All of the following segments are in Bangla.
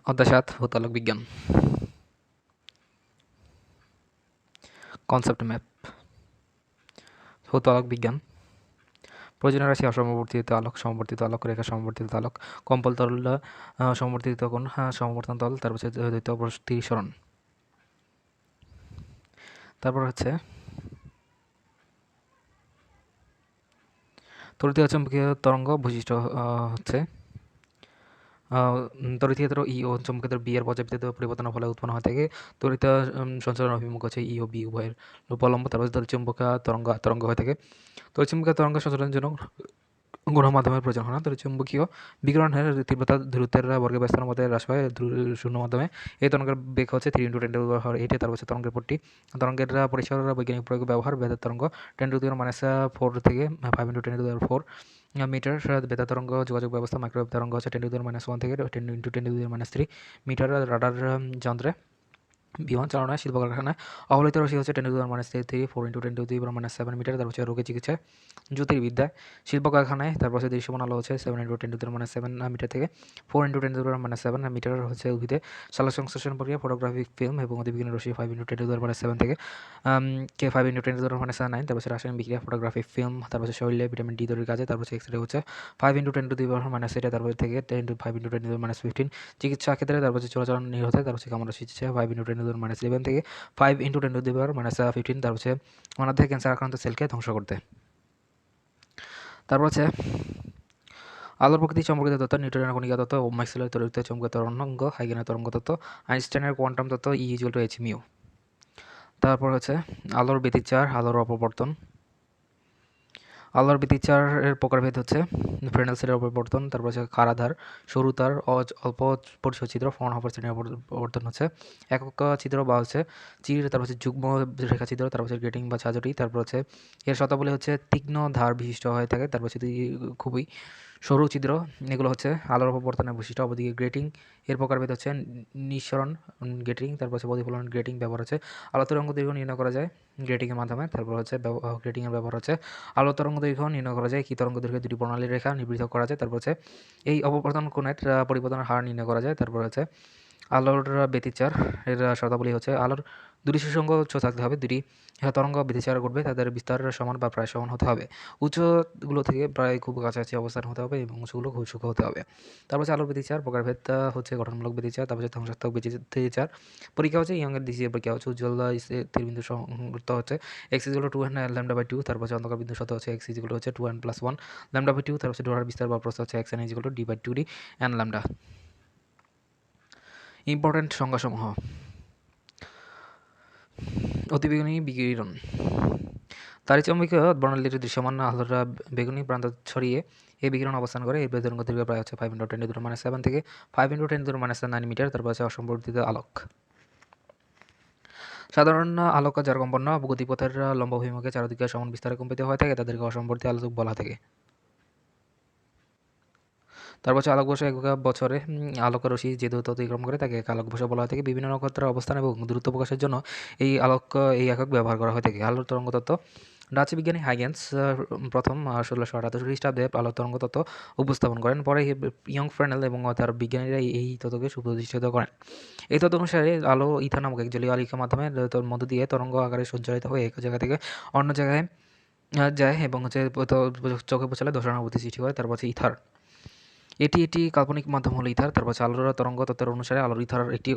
অধ্যায় ৭ ভূত্বলক বিজ্ঞান। Concept map. ভূত্বলক বিজ্ঞান। প্রয়োজনীয় রাশি: অসমবর্তিত আলোক, সমবর্তিত আলোক, রেখা সমবর্তিত আলোক, কম্পল তরল, সমবর্তিত কোণ, সমবর্তন তল, তারপর হচ্ছে দ্বৈত প্রতিসরণ। তারপর হচ্ছে তড়িৎ চৌম্বকীয় তরঙ্গ বৈশিষ্ট্য হচ্ছে তড়িৎ ক্ষেত্র ই ও চৌম্বক ক্ষেত্র বি এর পর্যায়বৃত্ত পরিবর্তনের ফলে উৎপন্ন হয় থেকে তড়িৎ সঞ্চালন অভিমুখ হচ্ছে ই ও বি উভয়ের উপলম্ব। তারপর তড়িৎ চৌম্বকীয় তরঙ্গ হয়ে থাকে। তড়িৎ চৌম্বকীয় তরঙ্গ সঞ্চালনের জন্য গণমাধ্যমের প্রয়োজন হয় না। তড়িৎ চৌম্বকীয় বিকিরণের তীব্রতা দূরত্বের বর্গের ব্যস্তার মধ্যে হ্রাস পায় শূন্য মাধ্যমে। এই তরঙ্গের বেগ হচ্ছে 3 × 10⁸। তারপর হচ্ছে তরঙ্গের পট্টি। তরঙ্গের পরিসর বৈজ্ঞানিক প্রয়োগ ব্যবহার বেতার তরঙ্গ 10⁻⁴ থেকে 5 × 10⁴ মিটার। বেতার তরঙ্গ যোগাযোগ ব্যবস্থা মাইক্রোওয়েভ তরঙ্গ হচ্ছে 10⁻⁻1 থেকে 10⁻³ মিটার। রাডার যন্ত্রে বিমান চালনায়, শিল্প কারখানায় অবলোহিত রশ্মি হচ্ছে 10⁻³ 4 × 10⁻⁷ মিটার। তারপর হচ্ছে রোগী চিকিৎসায়, জ্যোতির্বিদ্যায়, শিল্প কারখানায়। তারপর হচ্ছে দৃশ্যমান আলো হচ্ছে 7 × 10⁻⁷ মিটার থেকে 4 × 10⁻⁷ মিটার। হচ্ছে উদ্ভিদে সালোকসংশ্লেষণ প্রক্রিয়া, ফটোগ্রাফিক ফিল্ম এবং অতিবেগুনি রশ্মি 5 × 10⁻⁷ থেকে 5 × 10⁻⁹। তারপর হচ্ছে রাসায়নিক বিক্রিয়া, ফটোগ্রাফিক ফিল্ম। তারপর হচ্ছে শরীরে ভিটামিন ডি তৈরির কাজে। তারপর হচ্ছে এক্স রে হচ্ছে 5 × 10⁻⁷। তারপর থেকে 5 × 10⁻15 চিকিৎসা ক্ষেত্রে। তারপর হচ্ছে চোরাচালান নিরোধে। তারপর হচ্ছে কামড় রশ্মি হচ্ছে 5 × 10⁻11 থেকে 5 × 10⁻15। তারপর হচ্ছে অনাধ্যায় ক্যান্সার আক্রান্ত সেলকে ধ্বংস করতে। তারপর হচ্ছে আলোর প্রকৃতি সম্পর্কিত তত্ত্ব, নিউটনের কণিকা তত্ত্ব, ম্যাক্সওয়েলের তড়িৎ চৌম্বকীয় তরঙ্গ, হাইগেনের তরঙ্গ তত্ত্ব, আইনস্টাইনের কোয়ান্টাম তত্ত্ব, E=hμ। তারপর হচ্ছে আলোর ব্যতিচার, আলোর অপবর্তন। আলোর ব্যতিচারের প্রকারভেদ হচ্ছে ফ্রেনেল শ্রেণীর অপবর্তন। তারপর হচ্ছে কারাধার, সরু তার, অল্প পরিসর ছিদ্র, ফ্রনহফার শ্রেণীর অপবর্তন হচ্ছে একক ছিদ্র বা হচ্ছে চির। তারপর হচ্ছে যুগ্ম রেখা ছিদ্র। তারপর হচ্ছে গ্রেটিং বা ছাজটি। তারপর হচ্ছে এর শর্তাবলী হচ্ছে তীক্ষ্ণ ধার বিশিষ্ট হয়ে থাকে। তারপর হচ্ছে খুবই সরু ছিদ্র। এগুলো হচ্ছে আলোর অপবর্তনের বৈশিষ্ট্য। অপরদিকে গ্রেটিং এর প্রকারভেদ হচ্ছে নিঃসরণ গ্রেটিং। তারপর হচ্ছে প্রতিফলন গ্রেটিং ব্যবহার হচ্ছে আলো তরঙ্গ দৈর্ঘ্য নির্ণয় করা যায় গ্রেটিংয়ের মাধ্যমে। তারপর হচ্ছে গ্রেটিংয়ের ব্যবহার হচ্ছে আলো তরঙ্গ দৈর্ঘ্য নির্ণয় করা যায় কি তরঙ্গ দৈর্ঘ্যে দুটি প্রণালীর রেখা পৃথক করা যায়। তারপর হচ্ছে এই অপবর্তন কোণের পরিবর্তনের হার নির্ণয় করা যায়। তারপর হচ্ছে আলোর ব্যতিচার এর শর্তাবলী হচ্ছে আলোর দুটি সুষঙ্গ উৎস থাকতে হবে। দুটি তরঙ্গ ব্যতিচার ঘটবে, তাদের বিস্তার সমান বা প্রায় সমান হতে হবে। উচ্চগুলো থেকে প্রায় খুব কাছাকাছি অবস্থান হতে হবে এবং উঁচুগুলো খুব সূক্ষ্ম হতে হবে। তারপর হচ্ছে আলোর ব্যতিচার প্রকারভেদ হচ্ছে গঠনমূলক ব্যতিচার। তারপর হচ্ছে ধ্বংসাত্মক ব্যতিচার। পরীক্ষা হচ্ছে ইয়ংয়ের দ্বিতীয় পরীক্ষা হচ্ছে উজ্জ্বল স্থিরবিন্দু সংযুক্ত হচ্ছে x=2 λ/2। তারপর হচ্ছে অন্ধকার বিন্দু সত্য হচ্ছে x=হচ্ছে 2n + 1 λ/2। তারপর হচ্ছে ডোরার বিস্তার বা প্রস্থ হচ্ছে xn=d/2d n λ। ইম্পর্টেন্ট সংজ্ঞাসমূহ: অতিবেগুনি বিকিরণ। তাড়িৎচুম্বকীয় বর্ণালীর দৃশ্যমান আলোর বেগুনি প্রান্ত ছড়িয়ে এই বিকিরণ অবস্থান করে। এর দৈর্ঘ্য দীর্ঘ প্রায় হচ্ছে 5 × 10⁻⁷ থেকে 5 × 10⁻৯ মিটার। তারপর হচ্ছে অসম্পর্কিত আলোক। সাধারণ আলোক যার কম্পন গতিপথের লম্ব অভিমুখে চারদিকে সমান বিস্তারে কম্পিত হয়ে থাকে তাদেরকে অসম্পর্কিত আলোক বলা থাকে। তারপর হচ্ছে আলোকবর্ষ একক বছরে আলোক রশ্মি যে দূরত্ব অতিক্রম করে তাকে এক আলোকবর্ষ বলা হয়ে থাকে। বিভিন্ন নক্ষত্রের অবস্থান এবং দূরত্ব প্রকাশের জন্য এই একক ব্যবহার করা হয়ে থাকে। আলোর তরঙ্গ তত্ত্ব। ডাচ বিজ্ঞানী হাইগেন্স প্রথম 1678 খ্রিস্টাব্দে আলোর তরঙ্গ তত্ত্ব উপস্থাপন করেন। পরে ইয়ং ফ্রেনেল এবং তার বিজ্ঞানীরা এই তত্ত্বকে সুপ্রতিষ্ঠিত করেন। এই তত্ত্ব অনুসারে আলো ইথার নামক এক জলীয় আলোকের মাধ্যমে মধ্য দিয়ে তরঙ্গ আকারে সঞ্চারিত হয়ে এক জায়গা থেকে অন্য জায়গায় যায় এবং হচ্ছে চোখে পৌঁছালে দর্শনানুভূতি সৃষ্টি করে। তারপর হচ্ছে ইথার। এটি কাল্পনিক মাধ্যম হলো ইথার। তারপর হচ্ছে আলোর তরঙ্গ তত্ত্বের অনুসারে আলোর ইথার একটি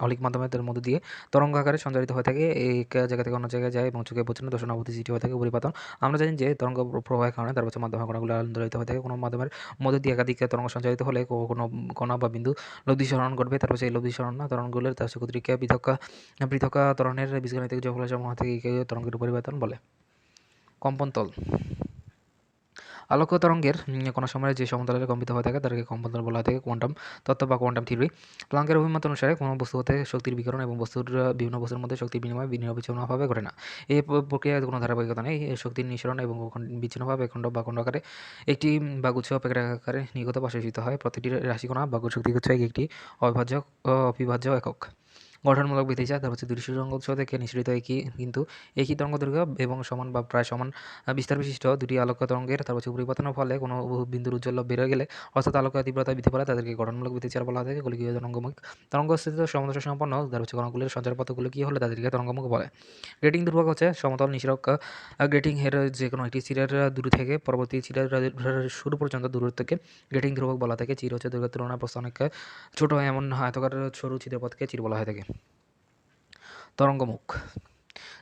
অলিক মাধ্যমের মধ্যে দিয়ে তরঙ্গ আকারে সঞ্চারিত হয়ে থাকে। এক জায়গা থেকে অন্য জায়গায় যায় এবং চোখে পৌঁছানো দর্শনানুভূতি সৃষ্টি হয়ে থাকে। পরিপাতন। আমরা জানি যে তরঙ্গ প্রবাহের কারণে তারপর হচ্ছে মাধ্যমের কণাগুলো আন্দোলিত হয়ে থাকে। কোনো মাধ্যমের মধ্যে দিয়ে একাধিক তরঙ্গ সঞ্চারিত হলে কোনো কণা বা বিন্দু লব্ধিসরণ ঘটবে। তারপর সেই লব্ধিসরণ তরঙ্গগুলোর তার কর্তৃক পৃথক ত্বরণের বীজগণিতিক জটিলতা সমূহ থেকে তরঙ্গের পরিবর্তন বলে। কম্পনতল। আলোক তরঙ্গের কোনো সময়ে যে সমতলে কম্পিত হয়ে থাকে তাদেরকে কম্পনতল বলা হয়ে থাকে। কোয়ান্টাম তত্ত্ব বা কোয়ান্টাম থিওরি। প্লাঙ্কের অভিমত অনুসারে কোনো বস্তু হতে শক্তির বিকিরণ এবং বিভিন্ন বস্তুর মধ্যে শক্তির বিনিময় নিরবিচ্ছিন্নভাবে ঘটে না। এই প্রক্রিয়ায় কোনো ধারাবাহিকতা নেই। শক্তির নিঃসরণ এবং বিচ্ছিন্নভাবে খণ্ড বা খণ্ড আকারে একটি বা গুচ্ছ অপেক্ষা আকারে নির্গত বা শোষিত হয়। প্রতিটি রাশিকণা বা শক্তিগুচ্ছ একটি অবিভাজ্য একক। গঠনমূলক ব্যতিচার, তারপর হচ্ছে দুটি সুষম উৎস থেকে নিঃসৃত একই তরঙ্গদৈর্ঘ্য এবং সমান বা প্রায় সমান বিস্তার বিশিষ্ট দুটি আলোক তরঙ্গের তারপর হচ্ছে পরিবর্তনের ফলে কোনো বিন্দুর উজ্জ্বল্য বেড়ে গেলে অর্থাৎ আলোকের তীব্রতা বৃদ্ধি পালে তাদেরকে গঠনমূলক ব্যতিচার বলা হয় থাকে। গোলকীয় তরঙ্গমুখ তরঙ্গস্থিত সমদশা সম্পন্ন তারপর হচ্ছে কণাগুলির সঞ্চারপথ গোলকীয় হলে তাদেরকে তরঙ্গমুখ বলে। গ্রেটিং দুর্ভোগ হচ্ছে সমতল নিঃসরক গ্রেটিং এর যে কোনো একটি চিরের দূর থেকে পরবর্তী চিরের শুরু পর্যন্ত দূরত্বকে গ্রেটিং ধ্রুবক বলা থাকে। চির হচ্ছে দৈর্ঘ্যের তুলনায় প্রস্থ অনেক ছোট হয় এমন আয়তাকার সরু ছিদ্রপথকে চির বলা হয়ে থাকে। তরঙ্গমুখ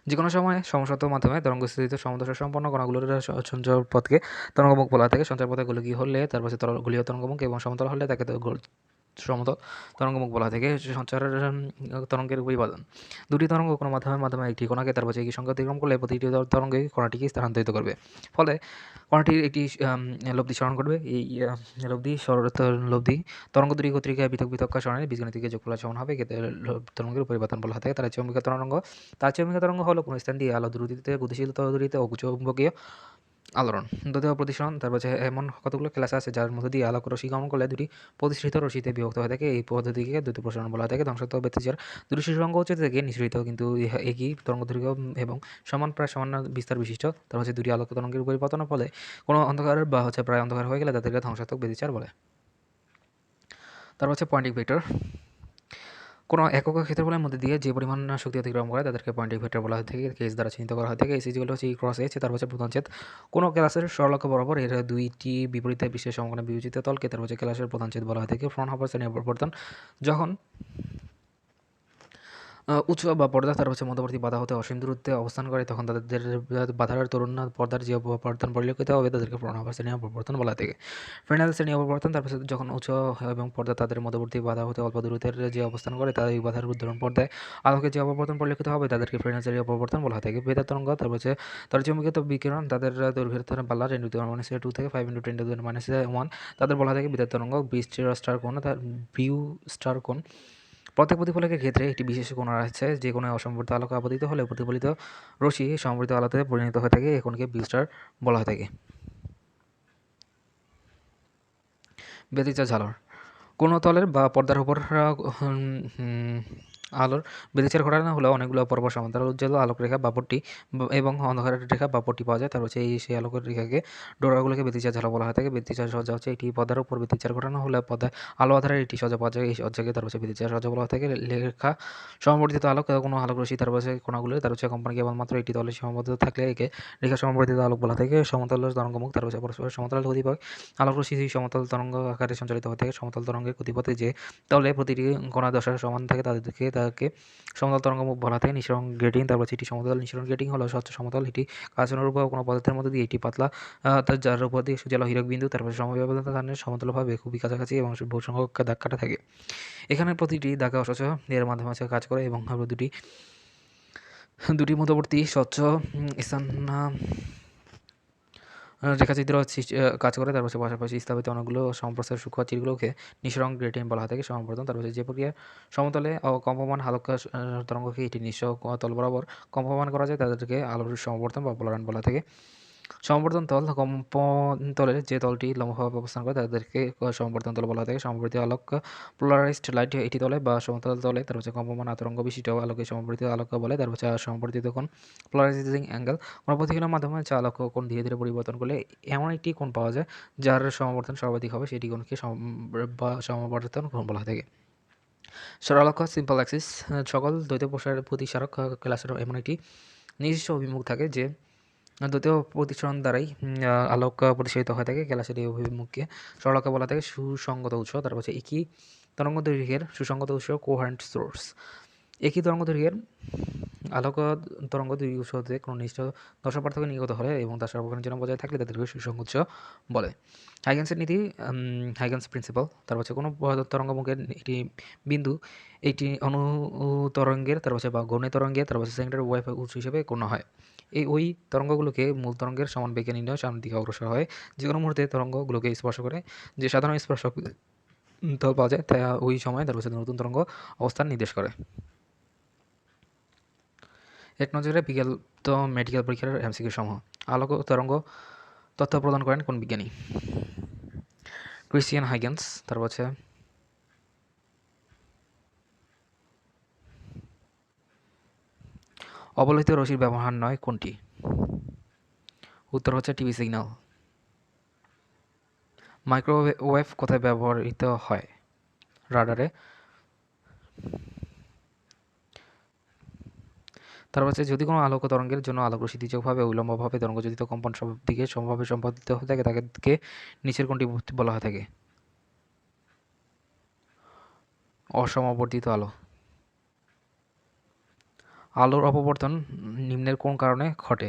যে কোনো সময়ে সমসত্ব মাধ্যমে তরঙ্গস্থিত সমদশা সম্পন্ন কণাগুলোর সঞ্চারপথকে তরঙ্গমুখ বলা থাকে। সঞ্চারপথে গোলকীয় হলে তারপর গোলীয় তরঙ্গমুখ এবং সমতল হলে তাকে সমতল তরঙ্গমুখ বলা হয় থাকে। সঞ্চারের তরঙ্গের উপাদান দুটি তরঙ্গ কোনো মাধ্যমে একটি কণাকে তারপর একই সংখ্যা অতিক্রম করলে প্রতিটি তরঙ্গে কণাটিকে স্থানান্তরিত করবে, ফলে কণাটির একটি লব্ধি স্মরণ করবে। এই লব্ধি তরঙ্গ দুটি কর্তৃকা পৃথক পৃথক স্মরণের বীজগণিতিক যোগফলের সমান হবে। একে তরঙ্গের পরিবর্তন বলা হয় থাকে। তার তরঙ্গ হলো কোনো স্থান দিয়ে আলো দ্রুতিতে গতিশীল তড়িতে ও চৌম্বকীয় আলোড়ন দ্বৈত প্রতিসরণ। তারপর হচ্ছে এমন কতগুলো ক্লাস আছে যার মধ্যে দিয়ে আলোক রশ্মি গমন করলে দুটি প্রতিষ্ঠিত রশ্মিতে বিভক্ত হয়ে থাকে। এই পদ্ধতিকে দ্বৈত প্রসারণ বলা হয় থাকে। ধ্বংসাত্মক ব্যতিচার দুটি সুষম উচ্চতা থেকে নিঃসৃত কিন্তু একই তরঙ্গদৈর্ঘ্য এবং প্রায় সমান বিস্তার বিশিষ্ট তারপর হচ্ছে দুটি আলোক তরঙ্গের পরিবর্তনের ফলে কোনো অন্ধকার বা হচ্ছে প্রায় অন্ধকার হয়ে গেলে তাদেরকে ধ্বংসাত্মক ব্যতিচার বলে। তারপর হচ্ছে পয়েন্টিং ভেক্টর কোনো একক ক্ষেত্রফলের মধ্যে দিয়ে যে পরিমাণ শক্তি অতিক্রম করে তাদেরকে পয়েন্টিং ভেক্টর বলা হয় থাকে। কেস দ্বারা চিহ্নিত করা হয় থাকে। এস ইকুয়াল হচ্ছে ই ক্রস এইচ। তারপর হচ্ছে প্রধানচ্ছেদ কোনো ক্লাসের সরলরেখা বরাবর এর দুইটি বিপরীতে বিশেষ সমকোণে বিবেচিত তলকে তারপর হচ্ছে ক্লাসের প্রধানচ্ছেদ বলা হয় থাকে। ফ্রনহফার শ্রেণী অপবর্তন যখন উৎস বা পর্দা তার হচ্ছে মধ্যবর্তী বাধা হতে অসীম দূরত্বে অবস্থান করে তখন তাদের বাধার তরুণ পর্দার যে অপবর্তন পরিলক্ষিত হবে তাদেরকে ফ্রনহফার শ্রেণী অপবর্তন বলা থাকে। ফ্রেনেল শ্রেণী অপবর্তন তারপর যখন উৎস এবং পর্দা তাদের মধ্যবর্তী বাধা হতে অল্প দূরত্বের যে অবস্থান করে তাদের এই বাধার উদ্ধরণ পর্দায় আলোকে যে অপবর্তন পরিলক্ষিত হবে তাদেরকে ফ্রেনেল শ্রেণী অপবর্তন বলা থাকে। বেতার তরঙ্গ তারপর হচ্ছে তার চৌম্বকীয় বিকিরণ তাদের দৈর্ঘ্যের পাল্লা 10⁻² থেকে 5 × 10⁻1 তাদের বলা থাকে বিদ্যুৎ তরঙ্গ। বিউ স্টার কোণ প্রত্যেক প্রতিফলকের ক্ষেত্রে একটি বিশেষ কোণ আছে যে কোণে অসমবর্তিত আলোকে আপতিত হলে প্রতিফলিত রশ্মি সমবর্তিত আলোতে পরিণত হয়ে থাকে। এই কোণকে বিউ স্টার বলা হয়ে থাকে। ব্যতিচার ঝালর কোনো তলের বা পর্দার উপর আলোর ব্যতিচার ঘটানো হলে অনেকগুলো পরপর সমান্তরাল উজ্জ্বল আলোকরেখা বা পট্টি এবং অন্ধকারের রেখা বা পট্টি পাওয়া যায়। তার হচ্ছে সেই আলোকের রেখাকে ডোরাগুলোকে ব্যতিচার ঝালক বলা হয় থাকে। ব্যতিচার সজ্জা হচ্ছে এটি পর্দার উপর ব্যতিচার ঘটানো হলে পর্দায় আলো আধারের একটি সজ্জা পাওয়া যায়। এই সজ্জাকে তার হচ্ছে ব্যতিচার সজ্জা বলা হয় থাকে। লেখা সমবর্তিত আলোক কোনো আলোক রশ্মি তার হচ্ছে কণাগুলো তার হচ্ছে কোম্পানি কেবলমাত্র একটি তলে সীমাবদ্ধ থাকলে একে রেখা সমবর্তিত আলোক বলা থাকে। সমতল তরঙ্গমুখ তার হচ্ছে পরস্পর সমতল গতিপথ আলোক রশ্মি সমতল তরঙ্গ আকারে সঞ্চালিত হয়ে থাকে। সমতল তরঙ্গের গতিপথে যে তলে প্রতিটি কণা দশা সমান থাকে তাকে সমতল তরঙ্গমুখ বলা থাকে। নিঃসরণ গ্রেটিং তারপর এটি সমতল নিঃসরণ গ্রেটিং হলো স্বচ্ছ সমতল। এটি কাঁচানুরূপ কোনো পদার্থের মধ্যে দিয়ে এটি পাতলা যার উপর দিয়ে সুজল হীরক বিন্দু তারপর সমব্যবধানে সমতলভাবে খুবই কাছাকাছি এবং বহু সংখ্যক দাগ কাটা থাকে। এখানে প্রতিটি দাগে অস্বচ্ছ এর মাধ্যমে কাজ করে এবং দুটি মধ্যবর্তী স্বচ্ছ স্থান রেখাচিত্র কাজ করে। তারপর পাশাপাশি স্থাপিত অনেকগুলো সমপ্রসার সূক্ষ্ম চিরগুলোকে নিঃসরণ গ্রেডিয়েন্ট বলা হয় থাকে। সমাবর্তন তারপর যে প্রক্রিয়া সমতলে কম্পমান হালকা তরঙ্গকে এটি নিঃস্ব তল বরাবর কম্পমান করা যায় তাদেরকে আলোর সমাবর্তন বা পোলারায়ন বলা থাকে। সমবর্তন তল কম্পন্তলের যে তলটি লম্বভাবে অবস্থান করে তাদেরকে সমবর্তন তল বলা থাকে। সমবর্তিত আলোক পোলারাইজড লাইট এটি তলে বা সমতল তলে তার হচ্ছে কম্পমান তরঙ্গ বিশিষ্ট আলোকে সমবর্তিত আলোক বলে। তার হচ্ছে সমবর্তিত কোণ পোলারাইজিং অ্যাঙ্গেল কোনো প্রতিক্রিয়ার মাধ্যমে যা আলোক কোণ ধীরে ধীরে পরিবর্তন করলে এমন একটি কোণ পাওয়া যায় যার সমবর্তন সর্বাধিক হবে সেটি কোণকে সমবর্তন কোণ বলা থাকে। সরলাক্ষ সিম্পল অ্যাক্সিস সকল দ্বৈত প্রতিসারক ক্লাসের এমন একটি নিজস্ব অভিমুখ থাকে যে দ্বৈত প্রতিসরণ দ্বারাই আলোক প্রতিসারিত হয়ে থাকে। ক্লাসের এই অভিমুখকে সরলরেখা বলা থাকে। সুসংগত উৎস তারপর হচ্ছে একই তরঙ্গ দৈর্ঘ্যের সুসংগত উৎস কোহারেন্ট সোর্স। একই তরঙ্গ দৈর্ঘ্যের আলোক তরঙ্গ দুই উৎস হতে কোনো নির্দিষ্ট দশা পার্থক্য নির্গত হলে এবং তার সার্বক্ষণিক জন্য বজায় থাকলে তাদেরকে সুসংগ উৎস বলে। হাইগেন্সের নীতি হাইগেন্স প্রিন্সিপাল তারপর হচ্ছে কোনো তরঙ্গমুখের একটি বিন্দু একটি তরঙ্গের তারপর হচ্ছে বা গৌণ তরঙ্গের তারপর হচ্ছে সেকেন্ডারি ওয়েভ উৎস হিসেবে গণ্য হয়। ওই তরঙ্গগুলোকে মূল তরঙ্গের সমান বেগে নির্ণয় সামনের দিকে অগ্রসর হয়। যে কোনো মুহূর্তে তরঙ্গগুলোকে স্পর্শ করে যে সাধারণ স্পর্শক তল পাওয়া যায় তা ওই সময় তার হচ্ছে নতুন তরঙ্গ অবস্থান নির্দেশ করে। এক নজরে বিজ্ঞাত মেডিকেল পরীক্ষার এমসিকিউ সমূহ। আলোক তরঙ্গ তথ্য প্রদান করেন কোন বিজ্ঞানী? Christian Huygens. তারপর হচ্ছে অবলোহিত রশ্মির ব্যবহার নয় কোনটি? উত্তর হচ্ছে টিভি সিগন্যাল। মাইক্রোওয়েভ কোথায় ব্যবহৃত হয়? রাডারে। তারপর হচ্ছে যদি কোনো আলোক তরঙ্গের জন্য আলোকরশ্মি দ্বিতীয়ভাবে উল্লম্বভাবে তরঙ্গযোজিত কম্পন সব দিকে সমভাবে সম্পাদিত হয়ে থাকে তাকে নিচের কোনটি বলা হয়ে থাকে? অসমবর্তিত আলো। আলোর অপবর্তন নিম্নের কোন কারণে ঘটে?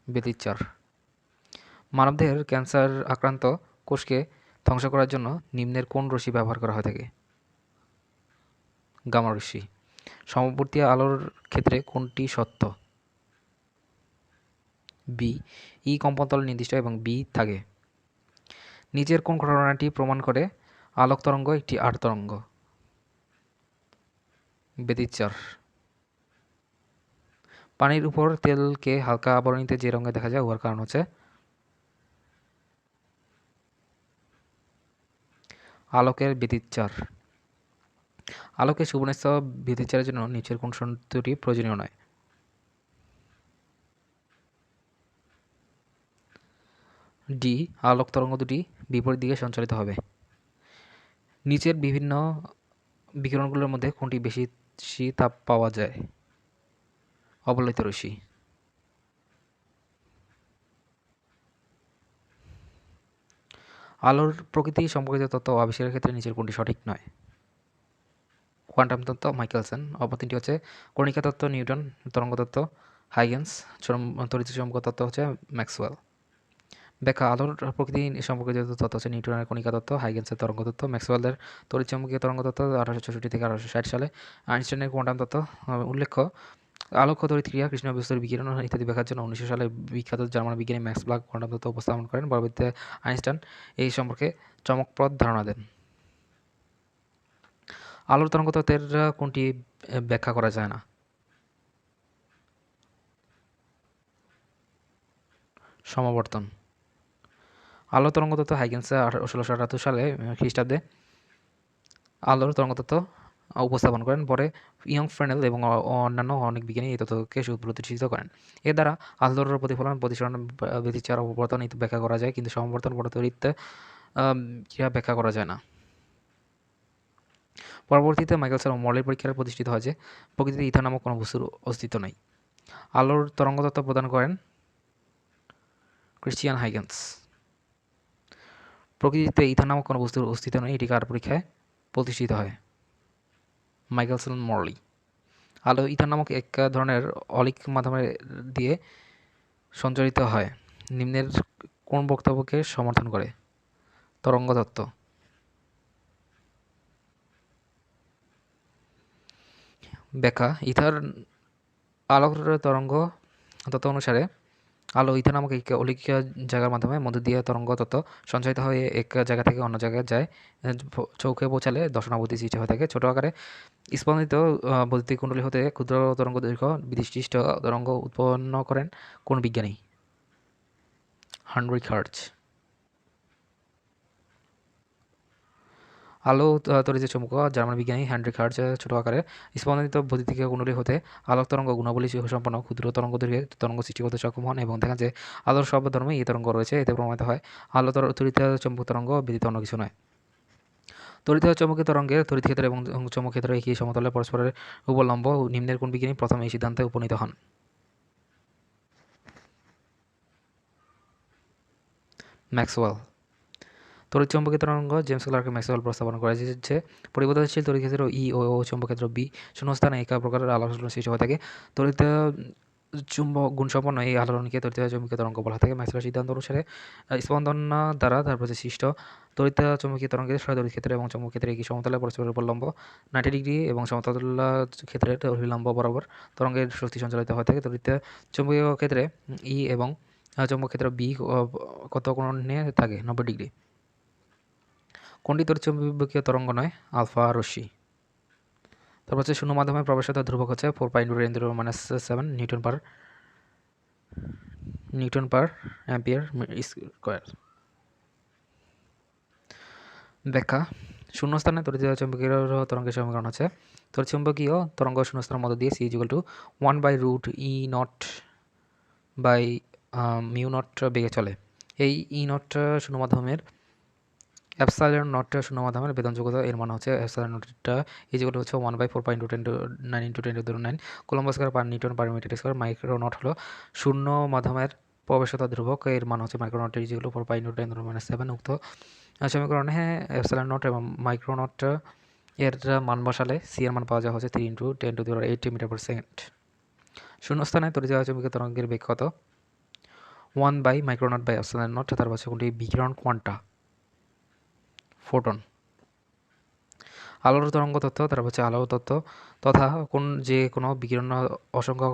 ব্যতিচার। মানবদেহের ক্যান্সার আক্রান্ত কোষকে ধ্বংস করার জন্য নিম্নের কোন রশ্মি ব্যবহার করা হয়ে থাকে? গামা রশ্মি। সমবর্তী আলোর ক্ষেত্রে কোনটি সত্য? বি। ই কম্পনতল নির্দিষ্ট এবং বি থাকে। নিচের কোন ঘটনাটি প্রমাণ করে আলোক তরঙ্গ একটি আট তরঙ্গ? ব্যতিচার। পানির উপর তেলকে হালকা আবরণীতে যে রঙে দেখা যায় উহার কারণ হচ্ছে আলোকের ব্যতিচার। আলোকের সুবর্ণস্থ ব্যতিচারের জন্য নিচের কোন শর্তটি প্রয়োজনীয় নয়? ডি। আলোক তরঙ্গ দুটি বিপরীত দিকে সঞ্চালিত হবে। নিচের বিভিন্ন বিকিরণগুলোর মধ্যে কোনটি বেশি তাপ পাওয়া যায়? অবলোহিত রশ্মি। আলোর প্রকৃতি সম্পর্কিত তত্ত্ব আবিষ্কারের ক্ষেত্রে নিচের কোনটি সঠিক নয়? কোয়ান্টাম তত্ত্ব মাইকেলসন। অপর তিনটি হচ্ছে কণিকা তত্ত্ব নিউটন, তরঙ্গ তত্ত্ব হাইগেন্স, তড়িৎ চৌম্বক তত্ত্ব হচ্ছে ম্যাক্সওয়েল। ব্যাখ্যা। আলোর প্রকৃতি সম্পর্কিত তত্ত্ব হচ্ছে নিউটনের কণিকা তত্ত্ব, হাইগেন্সের তরঙ্গ তত্ত্ব, ম্যাক্সওয়েলের তড়িৎচুম্বকীয় তরঙ্গ তত্ত্ব 1864 থেকে 1860 সালে, আইনস্টাইনের কোয়ান্টাম তত্ত্ব। উল্লেখ্য, আলোক ও তড়িৎ ক্রিয়া, কৃষ্ণ বস্তুর বিকিরণ ইত্যাদি ব্যাখ্যার জন্য 1900 সালে বিখ্যাত জার্মান বিজ্ঞানী ম্যাক্স প্লাঙ্ক কোয়ান্টাম তত্ত্ব উপস্থাপন করেন। পরবর্তীতে আইনস্টাইন এই সম্পর্কে চমকপ্রদ ধারণা দেন। আলোর তরঙ্গ তত্ত্বের কোনটি ব্যাখ্যা করা যায় না? সমাবর্তন। আলোর তরঙ্গ তত্ত্ব হাইগেন্স 1678 সালে খ্রিস্টাব্দে আলোর তরঙ্গ তত্ত্ব উপস্থাপন করেন। পরে ইয়ং ফ্রেনেল এবং অন্যান্য অনেক বিজ্ঞানী এই তত্ত্বকে প্রতিষ্ঠিত করেন। এর দ্বারা আলোর প্রতিফলন, প্রতিসরণ, ব্যতিচার, অপবর্তন ইত্যাদি ব্যাখ্যা করা যায়, কিন্তু সমবর্তন, তড়িৎ ক্রিয়া ব্যাখ্যা করা যায় না। পরবর্তীতে মাইকেলসন ও মরলের পরীক্ষায় প্রতিষ্ঠিত হয় যে প্রকৃতিতে ইথার নামক কোনো বস্তুর অস্তিত্ব নেই। আলোর তরঙ্গ তত্ত্ব প্রদান করেন ক্রিশ্চিয়ান হাইগেন্স। প্রকৃতিতে ইথার নামক কোনো বস্তুর অস্তিত্ব নেই, এটি কার পরীক্ষায় প্রতিষ্ঠিত হয়? মাইকেলসন মরলি। আলো ইথার নামক এক ধরনের অলিক মাধ্যমে দিয়ে সঞ্চারিত হয়। নিম্নের কোন বক্তব্যকে সমর্থন করে? তরঙ্গ তত্ত্ব। ব্যাখ্যা। ইথার আলোক তরঙ্গ তত্ত্ব অনুসারে আলো ইথার নামক এক অলিক জায়গার মাধ্যমে মধ্য দিয়ে তরঙ্গ তত্ত্ব সঞ্চারিত হয়ে এক জায়গা থেকে অন্য জায়গায় যায়। চৌকে পৌঁছালে দর্শনাবধি সৃষ্টি হয়ে থাকে। ছোট আকারে স্পন্দিত বৈদ্যুতিক কুণ্ডলী হতে ক্ষুদ্র তরঙ্গ দৈর্ঘ্য বিশিষ্ট তরঙ্গ উৎপন্ন করেন কোন বিজ্ঞানী? হানরিক হার্টজ। আলো তড়িৎ চৌম্বক জার্মান বিজ্ঞানী হেনরিক হার্টজ ছোট আকারে স্পন্দিত বৈদ্যুতিক কুণ্ডলী হতে আলোক তরঙ্গ গুণাবলী সম্পন্ন ক্ষুদ্র তরঙ্গ দৈর্ঘ্যে তরঙ্গ সৃষ্টি করতে সক্ষম হন এবং দেখেন যে আলোর সব ধর্মে এই তরঙ্গ রয়েছে। এতে প্রমাণিত হয় আলো তড়িৎ চৌম্বক তরঙ্গ ব্যতীত অন্য কিছু নয়। তড়িৎ চৌম্বকীয় তরঙ্গের তড়িৎ ক্ষেত্র এবং চৌম্বক ক্ষেত্র একই সমতলে পরস্পরের উপলম্ব। নিম্নের কোন বিজ্ঞানী প্রথম এই সিদ্ধান্তে উপনীত হন? ম্যাক্সওয়েল। তড়িৎচৌম্বকীয় তরঙ্গ জেমস ক্লার্ক ম্যাক্সওয়েল প্রস্তাবনা করে যে পরিবর্তনশীল তড়িৎ ক্ষেত্র ই ও চৌম্বক ক্ষেত্র বি শূন্যস্থানে একা প্রকারের আলোড়ন সৃষ্টি হয়ে থাকে। তড়িৎ চুম্বক গুণসম্পন্ন এই আলোড়নকে তড়িৎ চৌম্বকীয় তরঙ্গ বলা থাকে। ম্যাক্সওয়েলের সিদ্ধান্ত অনুসারে স্পন্দন দ্বারা তারপর সৃষ্ট তড়িৎ চৌম্বকীয় তরঙ্গের তড়িৎ ক্ষেত্র এবং চৌম্বক ক্ষেত্রে একই সমতলে পরস্পরের উপলম্ব 90 ডিগ্রি এবং সমতল ক্ষেত্রের অভিলম্ব বরাবর তরঙ্গের শক্তি সঞ্চালিত হয়ে থাকে। তড়িৎ চৌম্বকীয় ক্ষেত্রে ই এবং চৌম্বক ক্ষেত্র বি কত কোণে থাকে? 90 ডিগ্রি। কোনটি তড়িৎচুম্বকীয় তরঙ্গ নয়? আলফা রশ্মি। তারপর হচ্ছে শূন্য মাধ্যমে প্রবেশাত ধ্রুবক হচ্ছে 4.10⁻⁷ নিউটন পার অ্যাম্পিয়ার স্কয়ার। ব্যাখ্যা। শূন্যস্থানে তড়িৎচুম্বকীয় তরঙ্গের সমীকরণ হচ্ছে তড়িৎচুম্বকীয় তরঙ্গ শূন্যস্থানের মধ্য দিয়ে c = 1/√E0/μ0 বেগে চলে। এই E0 শূন্য মাধ্যমের এপসাইলন নট শূন্য মাধ্যমের বেদন যোগ্যতা এর মান হচ্ছে এপসাইলন নটটা হচ্ছে 1/4 × 10⁹ coulomb square per newton per metre square. Micro naught হলো শূন্য মাধ্যমের প্রবেশতা ধ্রুবক, এর মান হচ্ছে মাইক্রো নট 4π × 10⁻⁷। উক্ত সমীকরণে এপসাইলন নট এবং মাইক্রো নট এর মান বসালে সি এর মান পাওয়া যায় হচ্ছে 3 × 10⁸ মিটার/সেকেন্ড। শূন্যস্থানে তড়িৎচুম্বকীয় তরঙ্গের বেগ কত? 1/μ0/ε0। তারপর হচ্ছে কোনটি বিকিরণ কোয়ান্টা? ফোটন। আলোর তরঙ্গ তত্ত্ব, তারপর হচ্ছে আলো তত্ত্ব তথা যে কোনো বিকিরণ অসংখ্য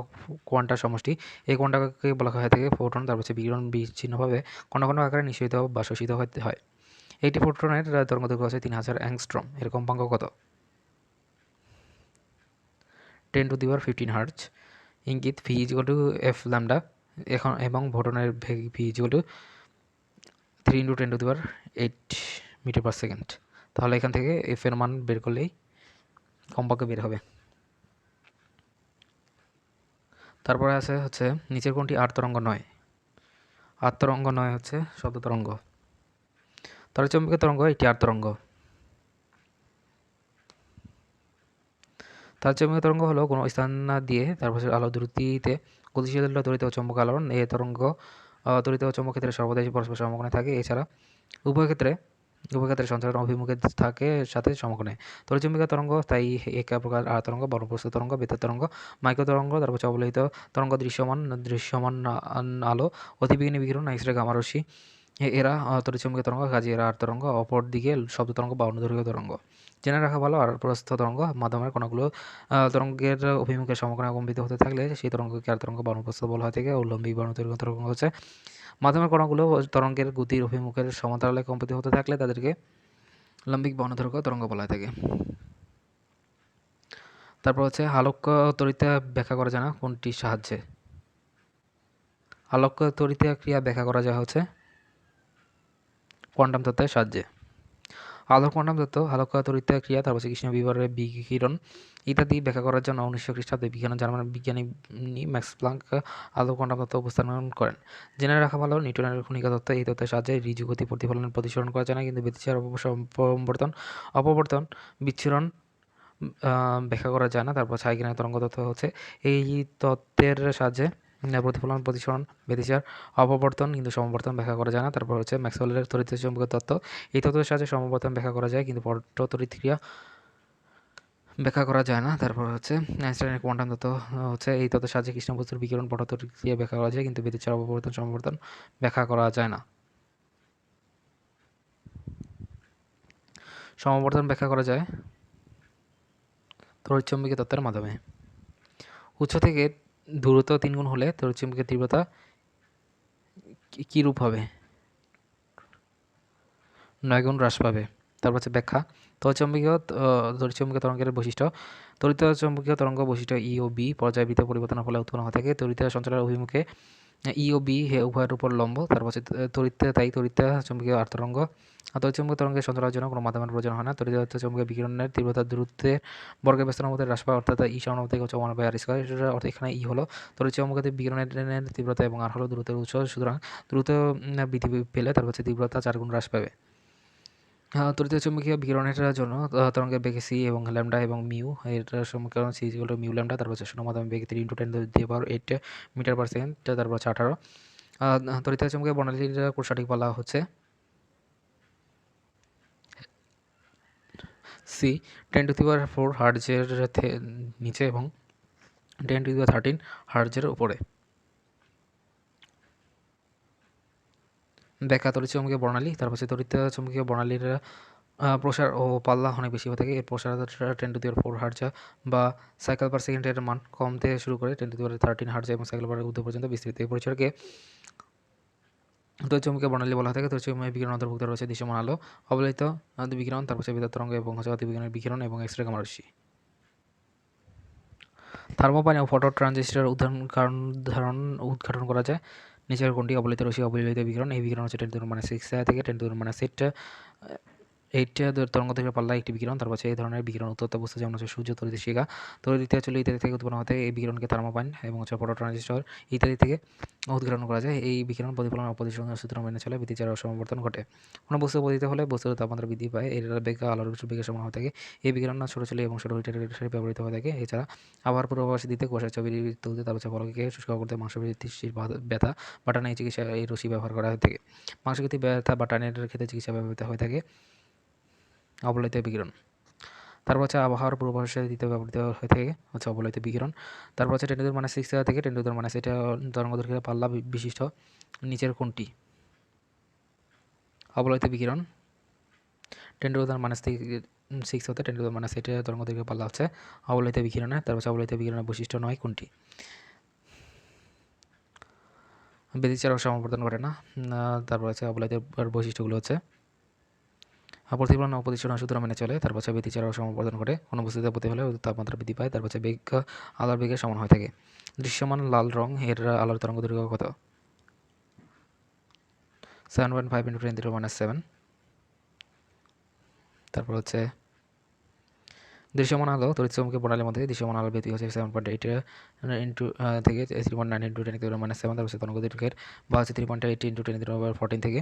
কোয়ান্টার সমষ্টি। এই কোয়ান্টাকে বলা হয়ে থাকে ফোটন। তারপর হচ্ছে বিকিরণ বিচ্ছিন্নভাবে কণা কণা আকারে নিঃসরিত বা শোষিত হয়। একটি ফোটনের তরঙ্গদৈর্ঘ্য হচ্ছে 3000 অ্যাংস্ট্রম। এর কম্পাঙ্ক কত? 10⁻15 হার্জ। ইঙ্গিত v = f ল্যাম্ডা এবং ফোটনের বেগ v = 3 × 10⁸ মিটার/সেকেন্ড। তাহলে এখান থেকে এফ এর মান বের করলেই কম্পাঙ্ক বের হবে। তারপরে আছে হচ্ছে নিচের কোনটি আর তরঙ্গ নয়? আর তরঙ্গ নয় হচ্ছে শব্দ তরঙ্গ। তড়িৎচুম্বকীয় তরঙ্গ এটি আর তরঙ্গ। তড়িৎচুম্বকীয় তরঙ্গ হলো কোনো স্থান দিয়ে তারপর আলো দ্রুতিতে গতিশীল তড়িৎ ও চৌম্বক আলোড়ন। এই তরঙ্গ তড়িৎ ও চৌম্বক ক্ষেত্রে সর্বদাই পরস্পর সমকোণে থাকে। এছাড়া উভয় ক্ষেত্রে সঞ্চালন অভিমুখে থাকে সাথে সমকোণে। তড়িৎচুম্বকীয় তরঙ্গ তাই এক প্রকার আর তরঙ্গ, বর্ণপ্রস্থ তরঙ্গ, বেতার তরঙ্গ, মাইক্রো তরঙ্গ, তারপর অবলোহিত তরঙ্গ, দৃশ্যমান আলো, অতিবেগুনি বিকিরণ, এক্স-রে, গামা রশ্মি এরা তড়িৎচুম্বকীয় তরঙ্গ। কাজে এরা আর তরঙ্গ। অপরদিকে শব্দ তরঙ্গ বা অনুদৈর্ঘ্য তরঙ্গ। জেনে রাখা ভালো, আর প্রস্থ তরঙ্গ মাধ্যমের কণাগুলো তরঙ্গের অভিমুখে সমকোণে কম্পিত হতে থাকলে সেই তরঙ্গকে আর তরঙ্গ বা অনুপ্রস্থ বলা হয়ে থাকে। উল্লম্বিক বা অনুদৈর্ঘ্য তরঙ্গ হচ্ছে মাধ্যমের কণাগুলো তরঙ্গের গতির অভিমুখের সমান্তরালে কম্পিত হতে থাকলে তাদেরকে লম্বিক বা অনুদৈর্ঘ্য তরঙ্গ বলা হয়ে থাকে। তারপর হচ্ছে আলোক তড়িৎ ব্যাখ্যা করা যায় না কোনটির সাহায্যে? আলোক তড়িৎ ক্রিয়া ব্যাখ্যা করা যায় হচ্ছে কোয়ান্টাম তত্ত্বের সাহায্যে। আলোক কোয়ান্টাম তত্ত্ব, আলোক তড়িৎ ক্রিয়া, তারপর কৃষ্ণ বিবরের বিকিরণ ইত্যাদি ব্যাখ্যা করার জন্য 1900 খ্রিস্টাব্দে জার্মান বিজ্ঞানী ম্যাক্স প্লাঙ্ক আলোক কোয়ান্টাম তত্ত্ব উপস্থাপন করেন। জেনে রাখা ভালো, নিউটনের কণিকা তত্ত্ব। এই তত্ত্বের সাহায্যে ঋজু গতি প্রতিফলনের প্রতিসরণ করা যায় না, কিন্তু ব্যতিচার অপবর্তন বিচ্ছুরণ ব্যাখ্যা করা যায় না। তারপর ছায়াকিরণের তরঙ্গ তত্ত্ব হচ্ছে এই তত্ত্বের সাহায্যে প্রতিফলন, প্রতিসরণ, ব্যতিচার, অপবর্তন কিন্তু সমবর্তন ব্যাখ্যা করা যায় না। তারপর হচ্ছে ম্যাক্সওয়েলের তড়িৎচুম্বকীয় তত্ত্ব। এই তত্ত্বের সাহায্যে সমবর্তন ব্যাখ্যা করা যায় কিন্তু পট্টতড়িৎ ক্রিয়া ব্যাখ্যা করা যায় না। তারপর হচ্ছে আইনস্টাইনের কোয়ান্টাম তত্ত্ব হচ্ছে এই তত্ত্বের সাহায্যে কৃষ্ণ বস্তুর বিকিরণ, পট্টতড়িৎ ক্রিয়া ব্যাখ্যা করা যায় কিন্তু ব্যতিচার, অপবর্তন, সমবর্তন ব্যাখ্যা করা যায় না। সমবর্তন ব্যাখ্যা করা যায় তড়িৎচুম্বকীয় তত্ত্বের মাধ্যমে। উৎস থেকে দূরত্ব 3 গুণ হলে তড়িৎচুম্বকীয় তীব্রতা কী রূপ হবে? 9 গুণ হ্রাস পাবে। তারপর হচ্ছে ব্যাখ্যা। তড়িৎচুম্বকীয় তরঙ্গের বৈশিষ্ট্য। তড়িৎচুম্বকীয় তরঙ্গ বৈশিষ্ট্য ই ও বি পর্যায়বৃত্ত পরিবর্তনের ফলে উৎপন্ন হয়ে থাকে। তড়িৎ সঞ্চালনের অভিমুখে ই ও বি উভয়ের উপর লম্ব। তারপর হচ্ছে তড়িৎ চুম্বকীয় আর তরঙ্গ। তড়িৎচুম্বকীয় তরঙ্গের সঞ্চালনের জন্য কোনো মাধ্যমের প্রয়োজন হয় না। তড়িৎচুম্বকীয় বিকিরণের তীব্রতা দ্রুতের বর্গের ব্যস্ততার মধ্যে হ্রাস পায়, অর্থাৎ ই সমানুপাতিক হচ্ছে 1/r²। অর্থাৎ এখানে ই হলো তড়িৎচুম্বকীয় বিকিরণের তীব্রতা এবং আর হলো দ্রুতের উৎস। সুতরাং দ্রুত বৃদ্ধি পেলে তারপর হচ্ছে তীব্রতা 4 গুণ হ্রাস পাবে। তড়িৎচুম্বকীয় বিকিরণের জন্য তরঙ্গের বেগ সি এবং ল্যাম্ডা এবং মিউ এর সমীকরণ সি = মিউ ল্যাম্ডা। তারপর হচ্ছে শূন্য মাধ্যমে বেগ 3 × 10⁸ মিটার/সেকেন্ড। তারপর হচ্ছে 18। তড়িৎচুম্বকীয় বর্ণালীর সঠিক বলা হচ্ছে সি 10⁴ হার্টজের নিচে এবং 10⁻13 হার্টজের উপরে। ব্যাখ্যা তড়িৎচুম্বকীয় বর্ণালী। তারপর হচ্ছে তড়িৎচুম্বকীয় বর্ণালীর প্রসার ও পাল্লা অনেক বেশি হয়ে থাকে। এর প্রসার 10⁴ হার্টজ বা সাইকেল/সেকেন্ড এর মান কমতে শুরু করে 10⁻13 হার্টজ এবং সাইকেল/ঊর্ধ্ব পর্যন্ত বিস্তৃত। এই পরিসরকে তড়িৎচুম্বকীয় বর্ণালী বলা হয়ে থাকে। তড়িৎচুম্বকীয় বিকিরণ অন্তর্ভুক্ত রয়েছে দৃশ্যমান আলো, অবলোহিত বিকিরণ, তারপর হচ্ছে বিদ্যুৎ তরঙ্গ এবং হচ্ছে অতিবেগুনি বিকিরণ এবং এক্স-রে, গামা রশ্মি। থার্মোপাইল ও ফটো ট্রানজিস্টর উদ্ঘাটন করা যায়। নিচের কোনটি? অবলোহিত রশ্মি, অবলোহিত বিকিরণ। এই বিকিরণ হচ্ছে 10⁻6 থেকে 10⁻8 এইটা তরঙ্গ দৈর্ঘ্যের পাল্লা একটি বিকিরণ। তারপর হচ্ছে এই ধরনের বিকিরণ উত্তপ্ত বস্তু যেমন হচ্ছে সূর্য, তড়িৎ শিখা, তড়িৎ চুল্লি ইত্যাদি থেকে উৎপন্ন হতে এই বিকিরণকে থার্মোপাইন এবং হচ্ছে ফটো ট্রানজিস্টর ইত্যাদি থেকে উৎক্ষেপণ করা যায়। এই বিকিরণ প্রতিফলন ও প্রতিসরণের সূত্র মেনে চলে ব্যতিচার ও সমাবর্তন ঘটে। কোনো বস্তু পতিত হলে বস্তুর তাপমাত্রা বৃদ্ধি পায়, এর বেগ আলোর বেগের সমান হয়ে থাকে। এই বিকিরণ ছোট চুল্লি এবং ছোট হিটারের হিসেবে ব্যবহৃত হয়ে থাকে। এছাড়া আবহাওয়ার পূর্বাভাস দিতে, কুয়াশার ছবি তুলতে, তারপর হচ্ছে ফলকে শুষ্ক করতে, মাংসপেশির ব্যথা বা টানের চিকিৎসা এই রশ্মি ব্যবহার করা হয়ে থাকে। মাংসপেশি ব্যথা বা টানের ক্ষেত্রে চিকিৎসা ব্যবহৃত হয়ে থাকে অবলোহিত বিকিরণ। তারপর হচ্ছে আবহাওয়ার পূর্বাভাসে দিতে ব্যবহৃত হয়ে থাকে হচ্ছে অবলোহিত বিকিরণ। তারপর হচ্ছে 10⁻⁶ থেকে 10⁻⁸ এটা তরঙ্গদৈর্ঘ্যের পাল্লা বিশিষ্ট নিচের কোনটি? অবলোহিত বিকিরণ 10⁻⁶ হতে 10⁻⁸ তরঙ্গদৈর্ঘ্যের পাল্লা হচ্ছে অবলোহিত বিকিরণে। তারপর হচ্ছে অবলোহিত বিকিরণের বৈশিষ্ট্য নয় কোনটি? ব্যতিচার ও সমাবর্তন ঘটে না। তারপর হচ্ছে অবলোহিত বৈশিষ্ট্যগুলো হচ্ছে প্রতিফলন ও প্রতিসরণ সূত্র মেনে চলে। তারপর হচ্ছে ব্যতিচার ও সমাবর্তন ঘটে। কোনো বস্তুতে প্রতিফলনে তাপমাত্রা বৃদ্ধি পায়। তারপর হচ্ছে বেগ আলোর বেগের সমান হয়ে থাকে। দৃশ্যমান লাল রং এর আলোর তরঙ্গদৈর্ঘ্য কত? 7.5 × 10⁻⁷। তারপর হচ্ছে দৃশ্যমান আলো তড়িৎচুম্বকীয় প্রণালীর মধ্যে দৃশ্যমান আলোর ব্যাপ্তি হচ্ছে 7.8 ইন্টু থেকে 3.9 × 10⁻⁷। তারপর হচ্ছে তরঙ্গদৈর্ঘ্যের বা হচ্ছে 3.8 × 10⁻14 থেকে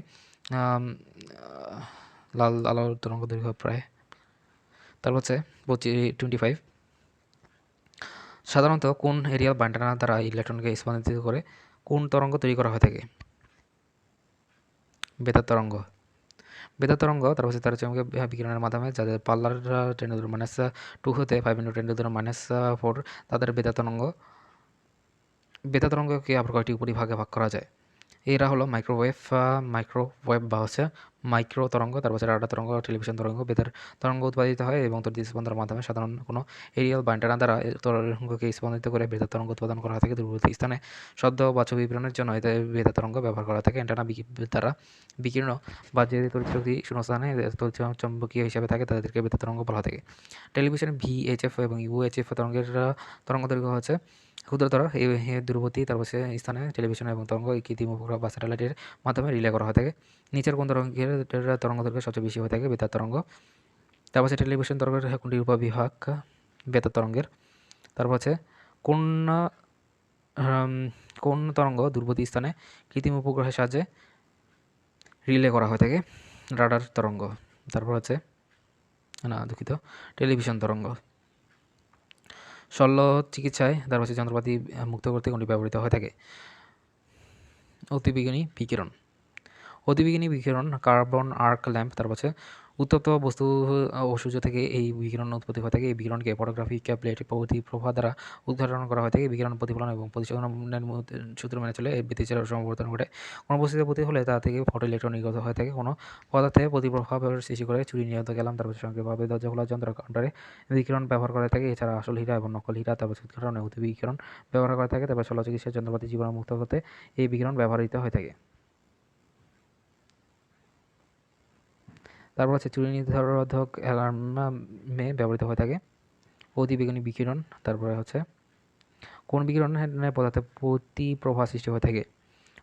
লাল আলোর তরঙ্গদৈর্ঘ্য প্রায়। তারপর হচ্ছে 25। সাধারণত কোন এরিয়াল বান্ডানা দ্বারা ইলেকট্রনকে স্পন্দিত করে কোন তরঙ্গ তৈরি করা হয়ে থাকে? বেতার তরঙ্গ। বেতার তরঙ্গ তারপর হচ্ছে তারচুম্বকীয় বিকিরণের মাধ্যমে যাদের পাল্লার 10⁻² হতে 5 × 10⁻⁴ তাদের বেতার তরঙ্গ। বেতার তরঙ্গকে আবার কয়েকটি উপরিভাগে ভাগ করা যায়। এরা হলো মাইক্রোওয়েভ বা হচ্ছে মাইক্রো তরঙ্গ, তারপর হচ্ছে রাডার তরঙ্গ, টেলিভিশন তরঙ্গ। বেতার তরঙ্গ উৎপাদিত হয় এবং তড়িৎ স্পন্দনের মাধ্যমে সাধারণ কোনো এরিয়াল বা অ্যান্টেনা দ্বারা তরঙ্গকে স্পন্দিত করে বেতার তরঙ্গ উৎপাদন করা থাকে। দূরবর্তী স্থানে শব্দ বা ছবি প্রেরণের জন্য এতে বেতার তরঙ্গ ব্যবহার করা থাকে। অ্যান্টেনা দ্বারা বিকীর্ণ বা যে তড়িৎ শক্তি শূন্যস্থানে চৌম্বকীয় হিসাবে থাকে তাদেরকে বেতার তরঙ্গ বলা থাকে। টেলিভিশন VHF এবং UHF তরঙ্গের তরঙ্গদৈর্ঘ্য হচ্ছে ক্ষুদ্রতর দূরবর্তী তারপর হচ্ছে স্থানে টেলিভিশন এবং তরঙ্গ কৃত্রিম উপগ্রহ বা স্যাটেলাইটের মাধ্যমে রিলে করা হয়ে থাকে। নিচের কোন তরঙ্গের তরঙ্গদৈর্ঘ্য সবচেয়ে বেশি হয়ে থাকে? বেতার তরঙ্গ। তারপর হচ্ছে টেলিভিশন তরঙ্গের কোনটি উপবিভাগ বেতার তরঙ্গের? তারপর হচ্ছে কোন কোন তরঙ্গ দূরবর্তী স্থানে কৃত্রিম উপগ্রহের সাহায্যে রিলে করা হয়ে থাকে? রাডার তরঙ্গ। তারপর হচ্ছে দুঃখিত, টেলিভিশন তরঙ্গ। শল্য চিকিৎসায় তারপর হচ্ছে যন্ত্রপাতি মুক্ত করতে কোনটি ব্যবহৃত হয়ে থাকে? অতিবেগুনি বিকিরণ। অতিবেগুনি বিকিরণ কার্বন আর্ক ল্যাম্প। তারপর হচ্ছে উত্তপ্ত বস্তু ও সূর্য থেকে এই বিকিরণ উৎপত্তি হয়ে থাকে। এই বিকিরণকে ফটোগ্রাফিক প্লেট প্রতিপ্রভা দ্বারা উদ্ঘাটন করা হয়ে থাকে। বিকিরণ প্রতিফলন এবং প্রতিসরণের সূত্র মেনে চলে এর ব্যতিচার ও সমাবর্তন ঘটে। কোনো বস্তুতে প্রতি হলে তা থেকে ফটো ইলেকট্রন নির্গত হয়ে থাকে। কোনো পদার্থে প্রতিপ্রভাব সৃষ্টি করে চুরি নিয়ন্ত্রক এলাম তারপর সংক্ষেপভাবে দরজা খোলার যন্ত্র কাউন্টারে বিকিরণ ব্যবহার করা থাকে। এছাড়া আসল হীরা এবং নকল হীরা তারপর উৎঘাটন ও বিকিরণ ব্যবহার করা থাকে। তারপর শল্য চিকিৎসার যন্ত্রপাতি জীবাণু মুক্ত করতে এই বিকিরণ ব্যবহৃত হয়ে থাকে। তারপর হচ্ছে চুরি নিরোধক অ্যালার্মে ব্যবহৃত হয়ে থাকে অতিবেগুনি বিকিরণ। তারপরে হচ্ছে কোন বিকিরণের পদার্থে প্রতিপ্রভা সৃষ্টি হয়ে থাকে?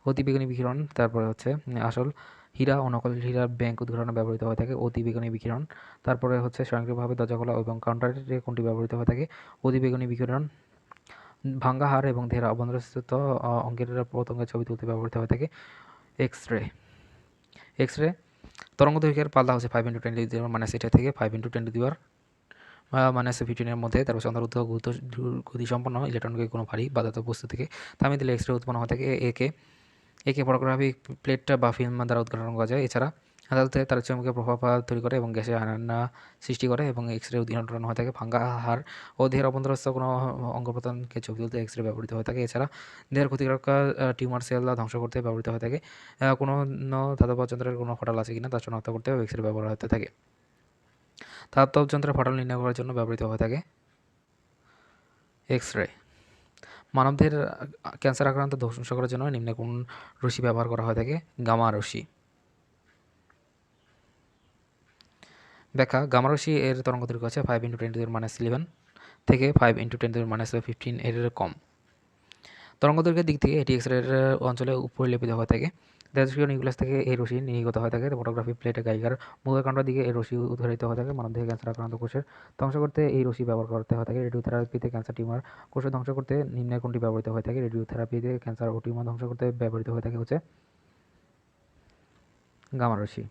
অতিবেগুনি বিকিরণ। তারপরে হচ্ছে আসল হীরা ও নকল হীরার ব্যাংক উদ্ঘাটনে ব্যবহৃত হয়ে থাকে অতিবেগুনি বিকিরণ। তারপরে হচ্ছে স্বয়ংক্রিয়ভাবে দরজা খোলা এবং কাউন্টারে কোনটি ব্যবহৃত হয়ে থাকে? অতিবেগুনি বিকিরণ। ভাঙ্গা হাড় এবং দেহের অভ্যন্তরস্থিত অঙ্গের পতঙ্গের ছবি তুলতে ব্যবহৃত হয়ে থাকে এক্স রে। এক্স রে তরঙ্গ দৈর্ঘ্যের পাল্লা হচ্ছে 5 × 10⁻⁸ থেকে 5 × 10⁻⁻15 মধ্যে। তারপর অন্তর্ভুক্ত গতিসম্পন্ন ইলেকট্রনকে কোনো ভারী বাধাত বস্তু থেকে থামিয়ে দিলে এক্স রে উৎপন্ন হয়ে থাকে। একে ফটোগ্রাফিক প্লেট বা ফিল্ম দ্বারা উদ্ঘাটন করা যায়। এছাড়া আদালতে তার চৌম্বকীয় প্রভাব তৈরি করে এবং গ্যাসে আয়না সৃষ্টি করে এবং এক্স রে উদ্ঘাটন হয়ে থাকে। ভাঙ্গা হাড় ও দেহের অভ্যন্তরস্থ কোনো অঙ্গ প্রত্যঙ্গকে ছবি তুলতে এক্স রে ব্যবহৃত হয়ে থাকে। এছাড়া দেহের ক্ষতিকারক টিউমার সেল ধ্বংস করতে ব্যবহৃত হয়ে থাকে। কোনো ধাতব যন্ত্রের কোনো ফাটল আছে কিনা তা শনাক্ত করতে এক্স রে ব্যবহার হতে থাকে। ধাতব যন্ত্রের ফাটল নির্ণয় করার জন্য ব্যবহৃত হয়ে থাকে এক্স রে। মানবদেহের ক্যান্সার আক্রান্ত ধ্বংস করার জন্য নিম্নে কোন রশ্মি ব্যবহার করা হয়ে থাকে? গামা রশ্মি। ব্যাখ্যা গামা রশ্মি এর তরঙ্গদৈর্ঘ্য আছে 5 × 10⁻11 থেকে 5 × 10⁻15 এর কম। তরঙ্গদৈর্ঘ্যের দিক থেকে এটি এক্স-রের অঞ্চলে পরিলেপিত হয়ে থাকে। তেজস্ক্রিয় নিউক্লিয়াস থেকে এই রশ্মি নির্গত হয়ে থাকে। ফটোগ্রাফি প্লেটে গাইগার মূলকাণ্ডের দিকে এই রশ্মি উৎসারিত হয়ে থাকে। মানবদেহে ক্যান্সার আক্রান্ত কোষের ধ্বংস করতে এই রশ্মি ব্যবহার করতে হয়ে থাকে। রেডিওথেরাপিতে ক্যান্সার টিউমার কোষের ধ্বংস করতে নিম্নের কোনটি ব্যবহৃত হয়ে থাকে? রেডিওথেরাপিতে ক্যান্সার ও টিউমার ধ্বংস করতে ব্যবহৃত হয়ে থাকে হচ্ছে গামা রশ্মি।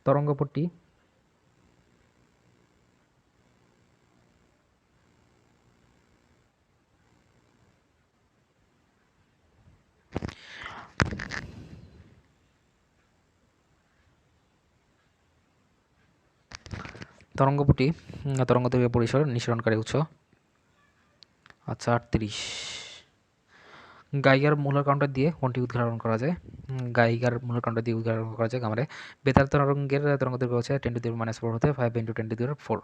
তরঙ্গপট্টি তরঙ্গপট্টি তরঙ্গদৈর্ঘ্যের পরিসর নিঃসরণকারী উৎস। আচ্ছা 38। গাইগার মূলর কাউন্টার দিয়ে কোনটি উদ্ঘাটন করা যায়? গাইগার মূলর কাউন্টার দিয়ে উদ্ঘাটন করা যায় গামারে। বেতার তরঙ্গের তরঙ্গদৈর্ঘ্য হচ্ছে 10⁻⁴ হতে 5 × 10⁴।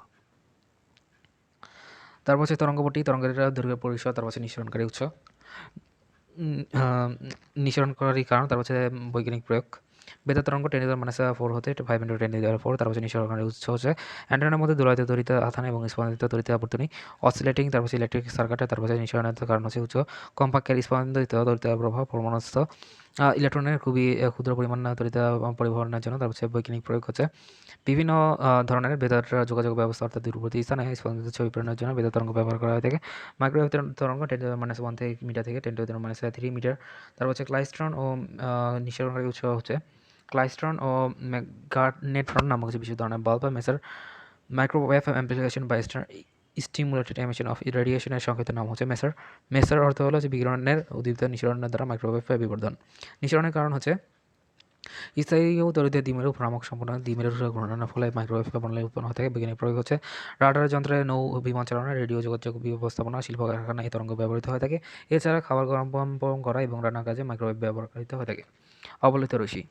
তারপর হচ্ছে তরঙ্গপট্টি তরঙ্গের দৈর্ঘ্যের পরিসর, তারপর হচ্ছে নিঃসরণকারী উৎস, নিঃসরণকারী কারণ, তারপর হচ্ছে বৈজ্ঞানিক প্রয়োগ। বেতার তরঙ্গ 10⁻⁴ হতে 5 × 10⁴। তারপর হচ্ছে নিঃসরণকারী উৎস হচ্ছে অ্যান্টেনার মধ্যে দোলায়িত তড়িৎ আধান এবং স্পন্দিত তড়িৎ আবর্তনী অসিলেটিং। তারপর হচ্ছে ইলেকট্রিক সার্কিটে। তারপর হচ্ছে নিঃসরণের কারণ হচ্ছে উচ্চ কম্পাঙ্কের স্পন্দিত তড়িৎ প্রবাহ পরমাণুস্থ ইলেকট্রনের খুবই ক্ষুদ্র পরিমাণ তড়িৎ পরিবহনের জন্য। তারপর হচ্ছে বৈজ্ঞানিক প্রয়োগ হচ্ছে বিভিন্ন ধরনের বেতার যোগাযোগ ব্যবস্থা অর্থাৎ দূরবর্তী স্থানে স্পন্দিত ছবি প্রেরণের জন্য বেতার তরঙ্গ ব্যবহার করা হয়ে থাকে। মাইক্রোওয়েভ তরঙ্গ 10⁻⁴ থেকে মিটার থেকে 10⁻³ মিটার। তারপর হচ্ছে ক্লাইস্ট্রন ও নিঃসরণকারী উৎস হচ্ছে ক্লাইস্ট্রন ও ম্যাগনেট্রন নামক কিছু বিশেষ ধরনের বাল্ব মেসার মাইক্রোওয়েভ অ্যাম্প্লিফিকেশন বা স্টিমুলেটেড এমিশন অফ রেডিয়েশনের সংক্ষিপ্ত নাম হচ্ছে মেসার। মেসার অর্থ হলো যে বিকিরণের উদ্দীপিত নিঃসরণের দ্বারা মাইক্রোওয়েভ বিবর্ধন। নিঃসরণের কারণ হচ্ছে স্থায়ী ও তড়িৎ দ্বিমেরু ভ্রামক সম্পন্ন দ্বিমেরুর ঘূর্ণনের ফলে মাইক্রোওয়েভ প্রণালী উৎপন্ন হয়ে থাকে। বৈজ্ঞানিক প্রয়োগ হচ্ছে রাডার যন্ত্রে, নৌ বিমান চালনা, রেডিও যোগাযোগ ব্যবস্থাপনা, শিল্প কারখানায় এই তরঙ্গ ব্যবহৃত হয়ে থাকে। এছাড়া খাবার গরম করা এবং রান্নার কাজে মাইক্রোওয়েভ ব্যবহৃত হয়ে থাকে। অবলোহিত রশ্মি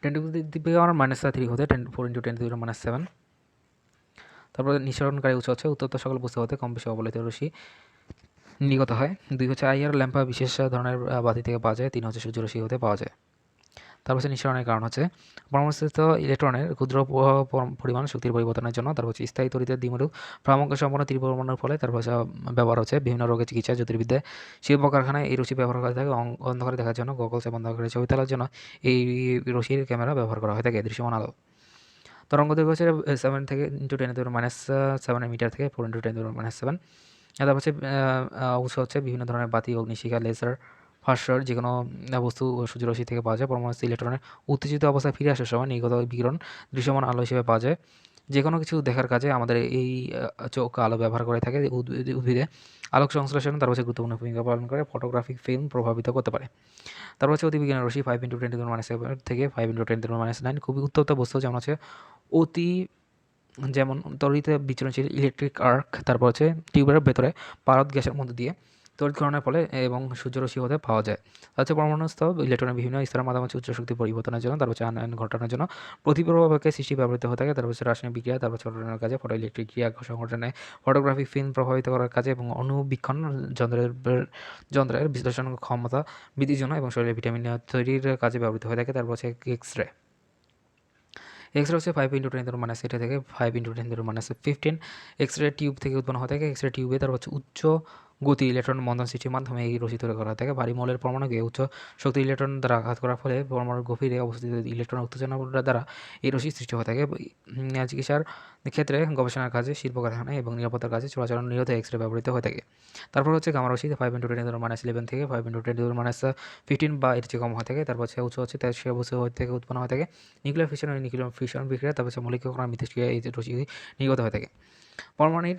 10⁻³ হতে 4 × 10⁻⁷। তারপরে নিঃসরণকারী উৎস হচ্ছে উত্তপ্ত সকল বস্তু হতে কম বেশি অবলোহিত রশ্মি নির্গত হয়। 2 হচ্ছে আইআর ল্যাম্পা বিশেষ ধরনের বাতি থেকে পাওয়া যায়। 3 হচ্ছে সূর্যরশ্মি হতে পাওয়া যায়। তারপর হচ্ছে নিঃসরণের কারণ হচ্ছে পরমাণুস্থিত ইলেকট্রনের ক্ষুদ্র পরিমাণ শক্তির পরিবর্তনের জন্য। তারপর হচ্ছে স্থায়ী তড়িতের দ্বিমেরু ভ্রামক সম্পন্ন তীর পরমাণুর ফলে। তারপর হচ্ছে ব্যবহার হচ্ছে বিভিন্ন রোগের চিকিৎসা, জ্যোতির্বিদ্যায়, শিল্প কারখানায় এই রশ্মি ব্যবহার করা থাকে। অন্ধকারে দেখার জন্য, গগলস এবং অন্ধকারে ছবি তোলার জন্য এই রশ্মির ক্যামেরা ব্যবহার করা হয়ে থাকে। দৃশ্যমান আলো তরঙ্গদৈর্ঘ্য হচ্ছে 7 থেকে × 10⁻⁷ মিটার থেকে 4 × 10⁻⁷। তারপর হচ্ছে উৎস হচ্ছে বিভিন্ন ধরনের বাতি, অগ্নিশিখা, লেজার, ফাস্টার যেকোনো বস্তু সূর্যরশ্মি থেকে পাওয়া যায়। পরমাণু ইলেকট্রনের উত্তেজিত অবস্থায় ফিরে আসার সময় নির্গত বিকিরণ দৃশ্যমান আলো হিসেবে পাওয়া যায়। যে কোনো কিছু দেখার কাজে আমাদের এই চোখ আলো ব্যবহার করে থাকে। উদ্ভিদে আলোক সংশ্লেষণ তার হচ্ছে গুরুত্বপূর্ণ ভূমিকা পালন করে। ফটোগ্রাফিক ফিল্ম প্রভাবিত করতে পারে। তারপর হচ্ছে অতিবিজ্ঞানের রশ্মি 5 × 10⁻⁷ থেকে 5 × 10⁻⁹ খুবই উত্তপ্ত বস্তু যেমন হচ্ছে অতি যেমন তড়িৎ বিচরণশীল ইলেকট্রিক আর্ক। তারপর হচ্ছে টিউবের ভেতরে পারদ গ্যাসের মধ্যে দিয়ে তড়িৎ ঘটনার ফলে এবং সূর্যরশ্মি হতে পাওয়া যায়। হচ্ছে পরমাণুস্থ ইলেকট্রনের বিভিন্ন স্তরের মাঝামাঝি উচ্চ শক্তি পরিবর্তনের জন্য। তারপর হচ্ছে আনয়ন ঘটানোর জন্য প্রতিপ্রভাবকের সৃষ্টি ব্যবহৃত হয়ে থাকে। তারপর হচ্ছে রাসায়নিক বিক্রিয়া, তারপর ছোটনের কাজে, ফটো ইলেকট্রিক ক্রিয়া সংগঠনে, ফটোগ্রাফিক ফিল্ম প্রভাবিত করার কাজে এবং অণুবীক্ষণ যন্ত্রের বিশ্লেষণ ক্ষমতা বৃদ্ধির জন্য এবং শরীরে ভিটামিন তৈরির কাজে ব্যবহৃত হয়ে থাকে। তারপর হচ্ছে এক্স রে হচ্ছে 5 × 10⁻⁸ থেকে 5 × 10⁻15। এক্স রে টিউব থেকে উৎপন্ন হয়ে থাকে। এক্স রে টিউবে তার হচ্ছে উচ্চ গতি ইলেকট্রন বন্ধন সৃষ্টির মাধ্যমে এই রশ্মি তৈরি করা হয়ে থাকে। ভারী মৌলের পরমাণুকে উচ্চ শক্তি ইলেকট্রন দ্বারা আঘাত করার ফলে পরমাণুর গভীরে অবস্থিত ইলেকট্রন উত্তেজনা দ্বারা এই রশ্মি সৃষ্টি হয়ে থাকে। চিকিৎসার ক্ষেত্রে, গবেষণার কাজে, শিল্প কারখানায় এবং নিরাপত্তার কাজে চলাচল নিরোধে এক্স রে ব্যবহৃত হয়ে থাকে। তারপর হচ্ছে গামা রশ্মি 5 × 10⁻11 থেকে 5 × 10⁻15 বা এর চেয়ে কম হয়ে থাকে। তারপর হচ্ছে উৎস হচ্ছে তেজস্ক্রিয় বস্তু থেকে উৎপন্ন হয়ে থাকে। নিউক্লিয়ার ফিশন ও নিউক্লিয়ার ফিশন বিক্রিয়া, তারপর হচ্ছে মৌলিকীকরণ মিথস্ক্রিয়া এই রশ্মি নির্গত হয়ে থাকে। পরমাণুর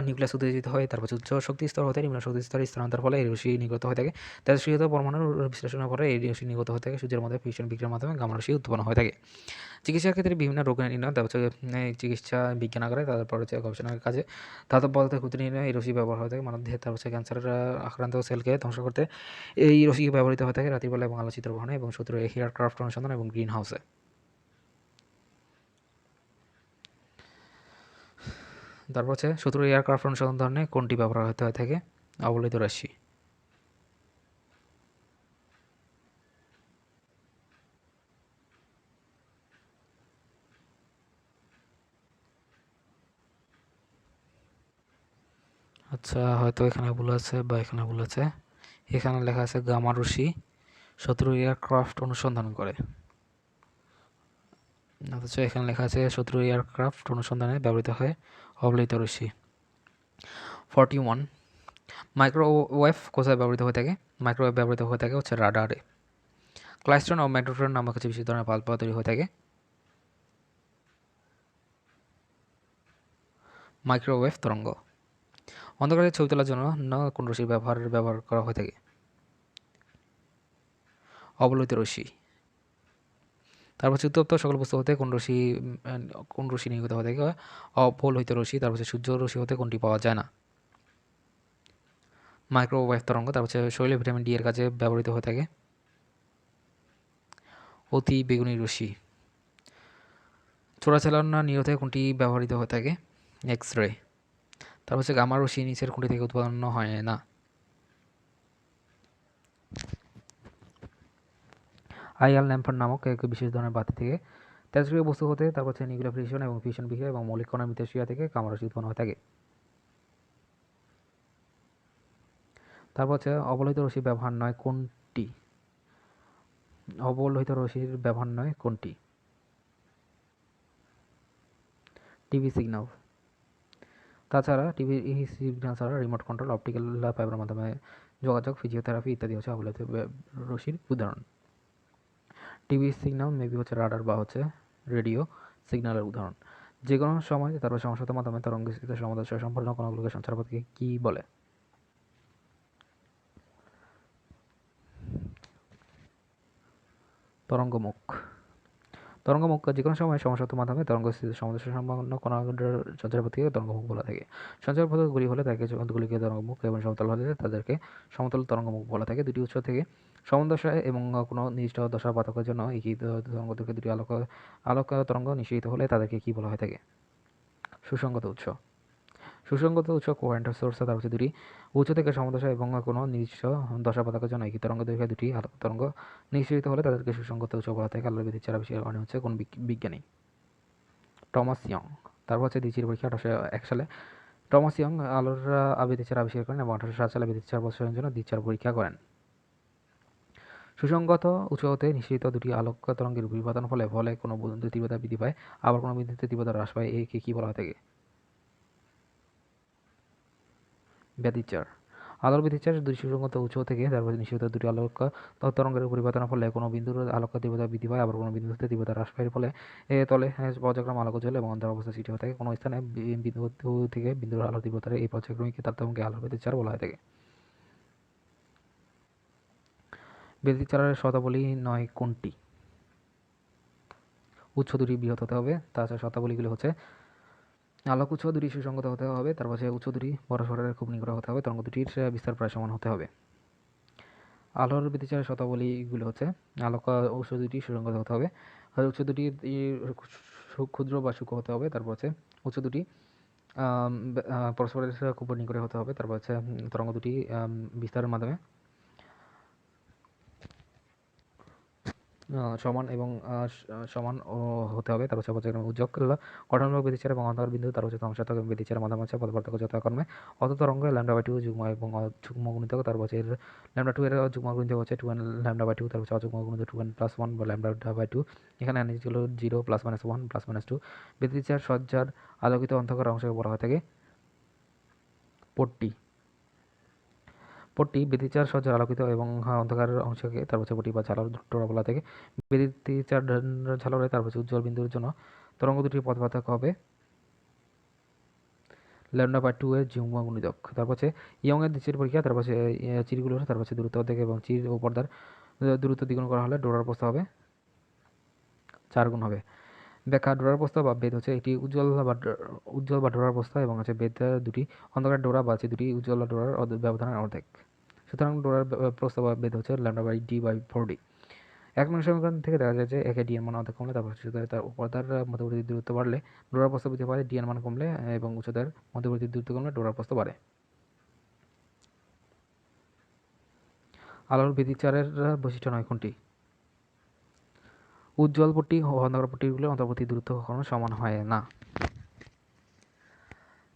নিউক্লিয়াস উত্তেজিত হয়। তারপর উচ্চ শক্তি স্তর হতে নিম্ন শক্তি স্তরে স্থানান্তর ফলে এই রশ্মি নির্গত হয়ে থাকে। তেজস্ক্রিয়ত পরমাণুর বিশ্লেষণের পরে এই রশ্মি নির্গত হয়ে থাকে। সূর্যের মধ্যে ফিউশন বিক্রিয়ার মাধ্যমে গামা রশ্মি উৎপন্ন হয়ে থাকে। চিকিৎসার ক্ষেত্রে বিভিন্ন রোগ নির্ণয়, তারপর হচ্ছে চিকিৎসা বিজ্ঞান আকারে, তারপর হচ্ছে গবেষণার কাজে ধাতব পদার্থ ক্ষতি নির্ণয় এই রশ্মি ব্যবহার হয়ে থাকে। মানবদেহে তারপর হচ্ছে ক্যান্সার আক্রান্ত সেলকে ধ্বংস করতে এই রশ্মি ব্যবহৃত হয়ে থাকে। রাত্রিবেলা এবং আলোচিত্র গ্রহণে এবং শত্রুর এয়ারক্রাফট অনুসন্ধান এবং গ্রিন হাউসে। তারপর হচ্ছে শত্রুর এয়ারক্রাফট অনুসন্ধানে কোনটি ব্যবহার হতে হয়ে থাকে? অবলোহিত রশ্মি। আচ্ছা, হয়তো এখানে ভুল আছে বা এখানে ভুল আছে। এখানে লেখা আছে গামা রশ্মি শত্রু এয়ারক্রাফট অনুসন্ধান করে, অথচ এখানে লেখা আছে শত্রু এয়ারক্রাফট অনুসন্ধানে ব্যবহৃত হয় অবলোহিত রশ্মি। 41 মাইক্রোওয়েভ কোথায় ব্যবহৃত হয়ে থাকে? মাইক্রোওয়েভ ব্যবহৃত হয়ে থাকে হচ্ছে রাডারে। ক্লাইস্ট্রন ও ম্যাগনেট্রন নামক হচ্ছে বিশেষ ধরনের বাল্ব তৈরি হয়ে থাকে মাইক্রোওয়েভ তরঙ্গ। অন্ধকারে ছবি তোলার জন্য কোন রশ্মির ব্যবহার করা হয়ে থাকে? অবলোহিত রশ্মি। তারপর হচ্ছে উত্তপ্ত সকল বস্তু হতে কোন রশ্মি নির্গত হয়ে থাকে? অবলোহিত রশ্মি। তারপর হচ্ছে সূর্য রশ্মি হতে কোনটি পাওয়া যায় না? মাইক্রোওয়েভ তরঙ্গ। তারপর হচ্ছে শরীরে ভিটামিন ডি এর কাজে ব্যবহৃত হয়ে থাকে অতি বেগুনি রশ্মি। চোরাচালান নিরোধে কোনটি ব্যবহৃত হয়ে থাকে? X ray. তারপর হচ্ছে গামা রশ্মি নিচের কোনটি থেকে উৎপন্ন হয় না? আইআর ল্যাম্পার নামক এক বিশেষ ধরনের বাতি থেকে তেজস্ক্রিয় বস্তু হতে, তারপর হচ্ছে নিউক্লিয়ার ফিউশন এবং ফিউশন বিক্রিয়া এবং মৌলিক কণার মিথস্ক্রিয়া থেকে গামা রশ্মি উৎপন্ন হয়ে থাকে। তারপর হচ্ছে অবলোহিত রশ্মির ব্যবহার নয় কোনটি? অবলোহিত রশ্মির ব্যবহার নয় কোনটি? TV signal. তাছাড়া টিভি সিগন্যাল ছাড়া রিমোট কন্ট্রোল, অপটিক্যাল ফাইবারের মাধ্যমে যোগাযোগ, ফিজিওথেরাপি ইত্যাদি হচ্ছে অবলোহিত রশ্মির উদাহরণ। টিভি সিগন্যাল মেবি হচ্ছে রাডার বা হচ্ছে রেডিও সিগন্যালের উদাহরণ। যে কোনো সময় তারপর সমস্যার মাধ্যমে তরঙ্গস্থিত সমদর্শ সম্পন্ন কণাগুলোকে সঞ্চারপথকে কী বলে? তরঙ্গমুখ। তরঙ্গমুখ যে কোনো সময় সমস্যার মাধ্যমে তরঙ্গস্থিত সমদর্শ সম্পন্ন কণাগুলোর সঞ্চারপথকে তরঙ্গমুখ বলা থাকে। সঞ্চারপথগুলি হলে তাকে যন্ত্রগুলিকে তরঙ্গমুখ এবং সমতল হলে তাদেরকে সমতল তরঙ্গমুখ বলা থাকে। দুটি উৎস থেকে সমান দশায় এবং কোনো নির্দিষ্ট দশা পার্থক্যের জন্য একই তরঙ্গ থেকে দুটি আলোক তরঙ্গ নিঃসৃত হলে তাদেরকে কী বলা হয়ে থাকে? সুসংগত উৎস। সুসংগত উৎস কোয়ারেন্ট সোর্স। তার হচ্ছে দুটি উৎস থেকে সমদশা এবং কোনো নির্দিষ্ট দশা পার্থক্যের জন্য একই তরঙ্গ দৈর্ঘ্যে দুটি আলোক তরঙ্গ নিঃসৃত হলে তাদেরকে সুসংগত উৎস বলা থাকে। আলোর বিদ্যুৎ আবিষ্কার করেন হচ্ছে কোন বিজ্ঞানী? Thomas young. তারপর হচ্ছে দ্বিতীয় পরীক্ষা 1801 সালে টমাস ইয়ং আলোর বিদ্যুৎ আবিষ্কার করেন এবং 1807 সালে বিদ্যুৎ বছরের জন্য দ্বিতীয় পরীক্ষা করেন। সুসংগত উৎস হতে নিঃসৃত দুটি আলোক তরঙ্গের বিপতন ফলে কোনো বিদ্যুতের তীব্রতা বৃদ্ধি পায়, আবার কোনো বিদ্যুতের তীব্রতা হ্রাস পায়। একে কী বলা হয়ে থাকে? ব্যতিচার। আলোর ব্যতিচার দুই সুসংগত উৎস থেকে তারপর নিঃসৃত দুটি আলোক তরঙ্গের পরিবর্তনের ফলে কোনো বিন্দুর আলোক তীব্রতা বৃদ্ধি পায়, আবার কোনো বিন্দুতে তীব্রতা হ্রাস পায়। ফলে তলে পর্যায়ক্রম আলোক উজ্জ্বল এবং অন্ধকার অবস্থা সৃষ্টি হয়ে থাকে। কোনো স্থানে বিন্দু থেকে বিন্দুর আলোর তীব্রতার এই পর্যায়ক্রমিক তারতম্যকে আলোর ব্যতিচার বলা হয়ে থাকে। ব্যতিচারের শর্তাবলী নয় কোনটি? উৎস দুটি বৃহৎ হতে হবে। তাছাড়া শর্তাবলীগুলো হচ্ছে আলোক উৎস দুটি সুসংগত হতে হবে, তারপর উৎস দুটি পরস্পরের খুব নিকট হতে হবে, তরঙ্গ দুটির বিস্তার প্রায় সমান হতে হবে। আলোর ব্যতিচারের শর্তাবলীগুলো হচ্ছে আলোক উৎস দুটি সুসংগত হতে হবে, উৎস দুটি ক্ষুদ্র বা সূক্ষ্ম হতে হবে, তারপর হচ্ছে উৎস দুটি পরস্পরের খুব নিকটে হতে হবে, তারপর হচ্ছে তরঙ্গ দুটি বিস্তারের মাধ্যমে সমান এবং সমান হতে হবে। তার হচ্ছে পর্যায়ক্রমে উজ্জ্বল গঠনমূলক ব্যতিচার এবং অন্ধকার বিন্দু, তার হচ্ছে ধ্বংসাত্মক ব্যতিচারের মাধ্যমে হচ্ছে পথ পার্থক্য যথাক্রমে অত তরঙ্গ λ/2 যুগ্ম এবং অযুগ্ম গুণিতক। তারপর হচ্ছে λ2 এর যুগ্ম গুণিতক হচ্ছে 2n λ/2, তারপর হচ্ছে অযুগ্ম গুণিতক 2n + 1 বা λ/2। এখানে n = 0 ± 1 ± 2। ব্যতিচার সজ্জার আলোকিত অন্ধকার অংশকে বলা হয়ে থাকে পট্টি। পট্টি ব্যতিচার সজ্জার আলোকিত এবং অন্ধকার অংশকে তার হচ্ছে পট্টি বা ঝালর ডোরা বলা থাকে। ব্যতিচার ঝালরে তার হচ্ছে উজ্জ্বল বিন্দুর জন্য তরঙ্গ দুটির পথ পার্থক্য হবে λ/2 এর যুগ্ম গুণিতক। তারপর হচ্ছে ইয়ং এর দ্বিতীয় পরীক্ষা, তারপর হচ্ছে চিরগুলোর তারপর হচ্ছে দূরত্ব অর্ধেক এবং চির ও পর্দার দূরত্ব দ্বিগুণ করা হলে ডোরার প্রস্থ হবে 4 গুণ হবে। ব্যাখ্যা। ডোরার প্রস্থ বা বেদ হচ্ছে একটি উজ্জ্বল বা ডোরার প্রস্থ এবং হচ্ছে বেদ দুটি অন্ধকার ডোরা বা দুটি উজ্জ্বল ডোরার ব্যবধানের অর্ধেক। সুতরাং ডোরার প্রস্থ বা বেদ হচ্ছে λ/d/4d। 1 নং সমীকরণ থেকে দেখা যায় যে একে ডি এর মান অর্ধেক কমলে তারপর উচ্চতার তার পর্দার মধ্যবর্তী দূরত্ব বাড়লে ডোরার প্রস্থ বৃদ্ধি পায়, ডি এর মান কমলে এবং উচ্চতার মধ্যবর্তী দূরত্ব কমলে ডোরার প্রস্থ বাড়ে। আলোর ব্যতিচারের বৈশিষ্ট্য নয় কোনটি? উজ্জ্বল পট্টি ও অন্ধকার পট্টিগুলোর অন্তর্বর্তী দূরত্ব কখনো সমান হয় না।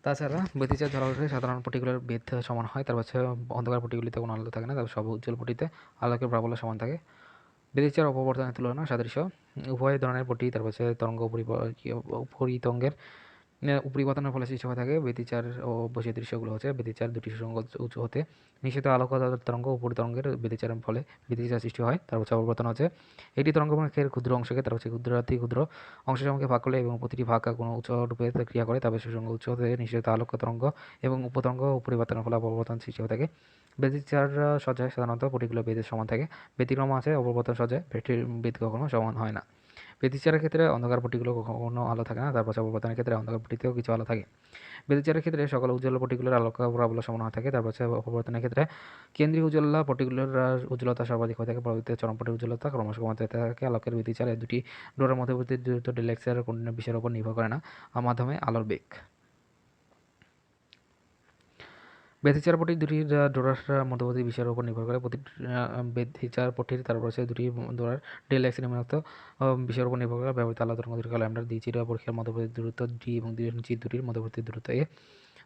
তাছাড়া ব্যতিচার ঝলকে সাধারণ পটিগুলোর বেধ সমান হয়, তারপর হচ্ছে অন্ধকার পটিগুলিতে কোনো আলো থাকে না, তারপর সব উজ্জ্বল পটিতে আলোকের প্রাবল্য সমান থাকে। ব্যতিচার অপবর্তনের তুলনা সাদৃশ্য উভয় ধরনের পটি তারপর হচ্ছে তরঙ্গ উপরিতরঙ্গের উপরিপাতনের ফলে সৃষ্টি হয়ে থাকে। ব্যতিচার ও বৈচিত্র্য দৃশ্যগুলো হচ্ছে ব্যতিচার দুটি সুষম উঁচু হতে নিশ্চিত আলোক তরঙ্গ উপরি তরঙ্গের ব্যতিচারের ফলে ব্যতিচার সৃষ্টি হয়। তারপর হচ্ছে অপবর্তন হচ্ছে একটি তরঙ্গের ক্ষুদ্র অংশকে তারপর হচ্ছে ক্ষুদ্রাতি ক্ষুদ্র অংশসমূহকে ভাগ করলে এবং প্রতিটি ভাগ কোনো উচ্চ রূপে ক্রিয়া করে, তবে সুষম উচ্চ হতে নিশ্চিত আলোক তরঙ্গ এবং উপতরঙ্গ পরিবর্তনের ফলে অপবর্তন সৃষ্টি হয়ে থাকে। ব্যতিচার সজ্জায় সাধারণত পটিগুলো বেদের সমান থাকে, ব্যতিক্রম আছে অপবর্তন সজ্জায় বেদটির বেদ কখনো সমান হয় না। ব্যতিচারের ক্ষেত্রে অন্ধকার পটিগুলো কখনো আলো থাকে না, তারপর অপবর্তনের ক্ষেত্রে অন্ধকার পটিতেও কিছু আলো থাকে। ব্যতিচারের ক্ষেত্রে সকল উজ্জ্বল পটিগুলোর আলোক প্রাবল্য সমান হয়ে থাকে, তারপর অপবর্তনের ক্ষেত্রে কেন্দ্রীয় উজ্জ্বল পটিগুলোর উজ্জ্বলতা সর্বাধিক হয়ে থাকে, পরবর্তীতে চরম পটির উজ্জ্বলতা ক্রমশ কমতে থাকে। আলোকের ব্যতিচারে দুটি ডোরার মধ্যবর্তী দূরত্ব ডেলেক্সের কোন বিষয়ের উপর নির্ভর করে না, মাধ্যমে আলোর বেগ। ব্যতিচার পটির দুটি ডোরার মধ্যবর্তী বিষয়ের উপর নির্ভর করে। প্রতি ব্যতিচার পটির তারপর হচ্ছে দুটি ডোরার ডেল এক্স নিম্নোক্ত বিষয়ের উপর নির্ভর করে ব্যবহৃত আলো তরঙ্গ দৈর্ঘ্য ল্যামডার দ্বিচির পরীক্ষার মধ্যবর্তী দূরত্ব ডি এবং চির দুটির মধ্যবর্তী দূরত্ব এ।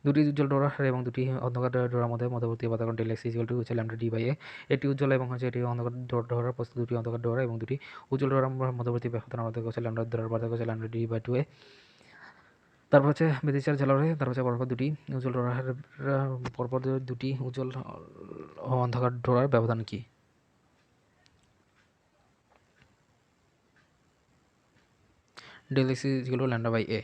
দুটি উজ্জ্বল ডোরা এবং দুটি অন্ধকার ডোরার মধ্যবর্তী পার্থক্য ডেল এক্স ইকুয়াল টু হচ্ছে ল্যামডা ডি বাই এ। এটি উজ্জ্বল এবং হচ্ছে এটি অন্ধকার ডোরার প্রস্তুত দুটি অন্ধকার ডোরা এবং দুটি উজ্জ্বল ডোরার মধ্যবর্তী ব্যবধান পার্থক্য হচ্ছে ল্যামডা ডোরার পার্থক্য হচ্ছে ল্যামডা ডি বাই টু এ। তারপর হচ্ছে ব্যতিচার ঝালরে তারপর হচ্ছে পরপর দুটি উজ্জ্বল ডোরার পরপর দুটি উজ্জ্বল ও অন্ধকার ডোরার ব্যবধান কি? Del x equal to lambda by a.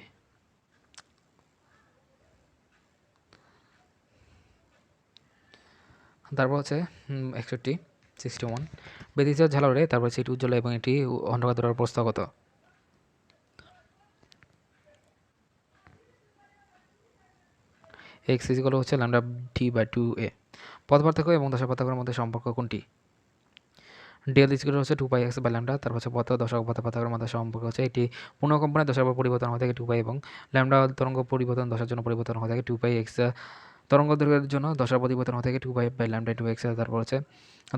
তারপর হচ্ছে 61 ব্যতিচার ঝালরে তারপর হচ্ছে এটি উজ্জ্বল এবং এটি অন্ধকার ডোরার প্রস্থ কত? এক্স ইকুয়াল হচ্ছে lambda D by two A. পথ পার্থক্য এবং দশা পার্থক্যের মধ্যে সম্পর্ক কোনটি? ডেল ইকুয়াল হচ্ছে two pi x by lambda, তারপর হচ্ছে পথ দশক পথ পার্থক্যের মধ্যে সম্পর্ক হচ্ছে এটি পুনঃকম্পনের দশার উপর পরিবর্তন হয়ে থাকে টু পাই এবং ল্যামডা তরঙ্গ পরিবর্তন দশার জন্য পরিবর্তন হয়ে থাকে টু পাই এক্স তরঙ্গ দৈর্ঘ্যের জন্য দশার পরিবর্তন হয়ে থাকে two pi by lambda into x. তারপর হচ্ছে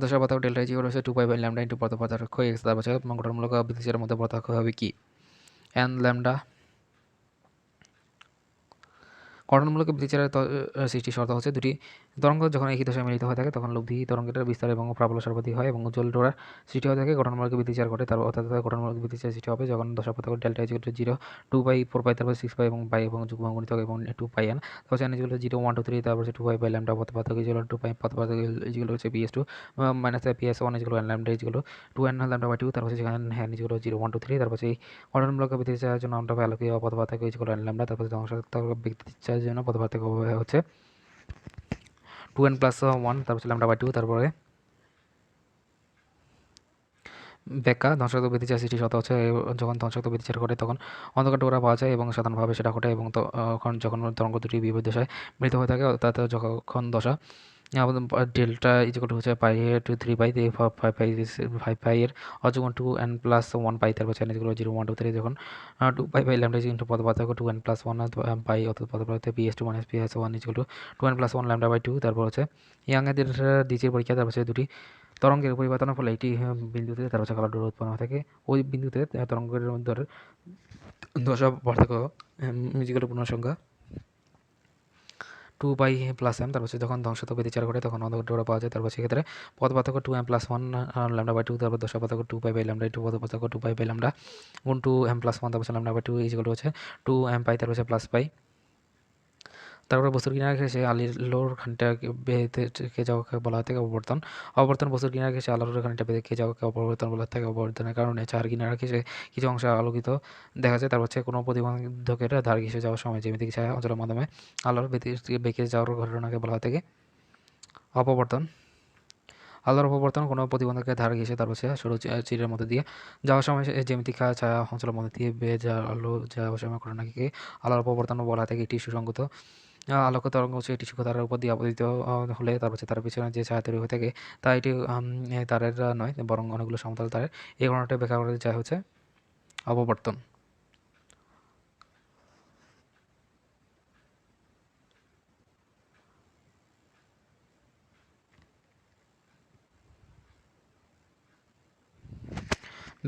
দশার পার্থক্য ডেল্টা ইকুয়াল হচ্ছে two pi by lambda into পথ পার্থক্য এক্স। তারপর হচ্ছে গঠনমূলক ব্যতিচারের মধ্যে পার্থক্য হবে কি? N lambda. গঠনমূলক ব্যতিচারের সৃষ্টির শর্ত হচ্ছে দুটি তরঙ্গ যখন একই দশায় মিলিত হয়ে থাকে তখন লব্ধি তরঙ্গের বিস্তার এবং প্রাবল্য সর্বাধিক হয় এবং উজ্জ্বল ডোরার সৃষ্টি হয়ে থাকে। গঠনমূলক ব্যতিচার ঘটে তার অর্থাৎ গঠনমূলক ব্যতিচার সৃষ্টি হবে যখন দশা পার্থক্য ডেল্টা ইকুয়াল টু 0, 2 পাই 4 পাই তারপর 6 পাই এবং পাই এবং যুগ্ম গুণিতক এবং 2 পাই এন। তারপর এন ইকুয়াল টু 0, 1, 2, 3 তারপর 2 পাই বাই ল্যামডা পথ পার্থক্য ইকুয়াল 2 পাই পথ পার্থক্য ইকুয়াল হচ্ছে PS2 minus PS1 equal lambda equal 2 n lambda by 2। তারপর সেখানে n ইকুয়াল 0, 1, 2, 3 তারপর সেই গঠনমূলক ব্যতিচারের জন্য আমরা আলোকীয় পথ পার্থক্য ইকুয়াল ল্যামডা। তারপর ধ্বংসাত্মক ব্যতিচারের জন্য পথ পার্থক্য হচ্ছে 2n প্লাস 1 তারপর ল্যামডা বাই 2। তারপরে ব্যাখ্যা ধ্বংসাত্মক ব্যতিচার সৃষ্টি শর্ত হচ্ছে যখন ধ্বংসাত্মক ব্যতিচার ঘটে তখন অন্ধকার ডোরা পাওয়া যায় এবং সাধারণভাবে সেটা ঘটে এবং তখন যখন তরঙ্গ দুটি বিপরীত দশায় মিলিত হয়ে থাকে অর্থাৎ যখন দশা ডেল্টা ইকুয়াল টু হচ্ছে পাই টু 3 পাই 5 পাই এর অযুগ্ম 2n প্লাস 1 পাই তারপর n ইকুয়াল 0, 1, 2, 3 যখন 2 পাই বাই ল্যামডা ইন্টু পদ পার্থক্য 2n প্লাস 1 পাই অর্থাৎ পদ পার্থক্য PS2 minus PS1 equal to 2n plus 1 lambda by 2। তারপর হচ্ছে ইয়াংয়ের দ্বিতীয় পরীক্ষা তারপর হচ্ছে দুটি তরঙ্গের পরিবর্তনের ফলে একটি বিন্দুতে তার হচ্ছে কালো ডোরা উৎপন্ন হয়ে থাকে। ওই বিন্দুতে তরঙ্গের মধ্যে দশা পার্থক্য মিউজিক্যাল পূর্ণসংখ্যা 2 পাই প্লাস এম। তারপর যখন ধ্বংসাত্মক ব্যতিচার ঘটে তখন অন্ধকার ডোরা পাওয়া যায়। তারপর সেক্ষেত্রে পথ পার্থক্য 2m প্লাস 1 ল্যামডা বাই 2 তারপর দশা পার্থক্য 2 পাই বাই ল্যামডা ইন্টু পথ পার্থক্য 2 পাই বাই ল্যামডা গুণ 2m প্লাস 1 তারপর ল্যামডা বাই 2 ইকুয়াল হচ্ছে 2m পাই তারপর প্লাস পাই। তারপরে বস্তুর কিনারে ঘেঁষে আলোর খানিকটা বেঁকে যাওয়াকে বলা হয়ে থাকে অপবর্তন। অপবর্তন বস্তুর কিনারে ঘেঁষে আলোর খানিকটা বেঁকে যাওয়াকে অপবর্তন বলা হয়ে থাকে। অপবর্তনের কারণে চার কিনারা ঘেঁষে কিছু অংশ আলোকিত দেখা যায়। তারপর হচ্ছে কোনো প্রতিবন্ধকের ধার ঘেঁষে যাওয়ার সময় জ্যামিতিক ছায়া অঞ্চলের মাধ্যমে আলোর বেঁকে যাওয়ার ঘটনাকে বলা হয়ে থাকে অপবর্তন। আলোর অপবর্তন কোনো প্রতিবন্ধকের ধার ঘেঁষে তারপর হচ্ছে সরু চিরের মধ্যে দিয়ে যাওয়ার সময় জ্যামিতিক ছায়া অঞ্চলের মধ্যে দিয়ে বেয়ে যাওয়া আলো যাওয়ার সময় ঘটনাকে আলোর অপবর্তন বলা হয়ে থাকে। একটি সুসংগত আলোক তরঙ্গ হচ্ছে এটি সূক্ষ্মতারার উপর দিয়ে আপতিত হলে তারপর হচ্ছে তার পিছনে যে ছায়া তৈরি হয়ে থাকে তা এটি তারের নয় বরং অনেকগুলো সমতল তারের। এই ঘটনাটা ব্যাখ্যা করা যায় হচ্ছে অপবর্তন।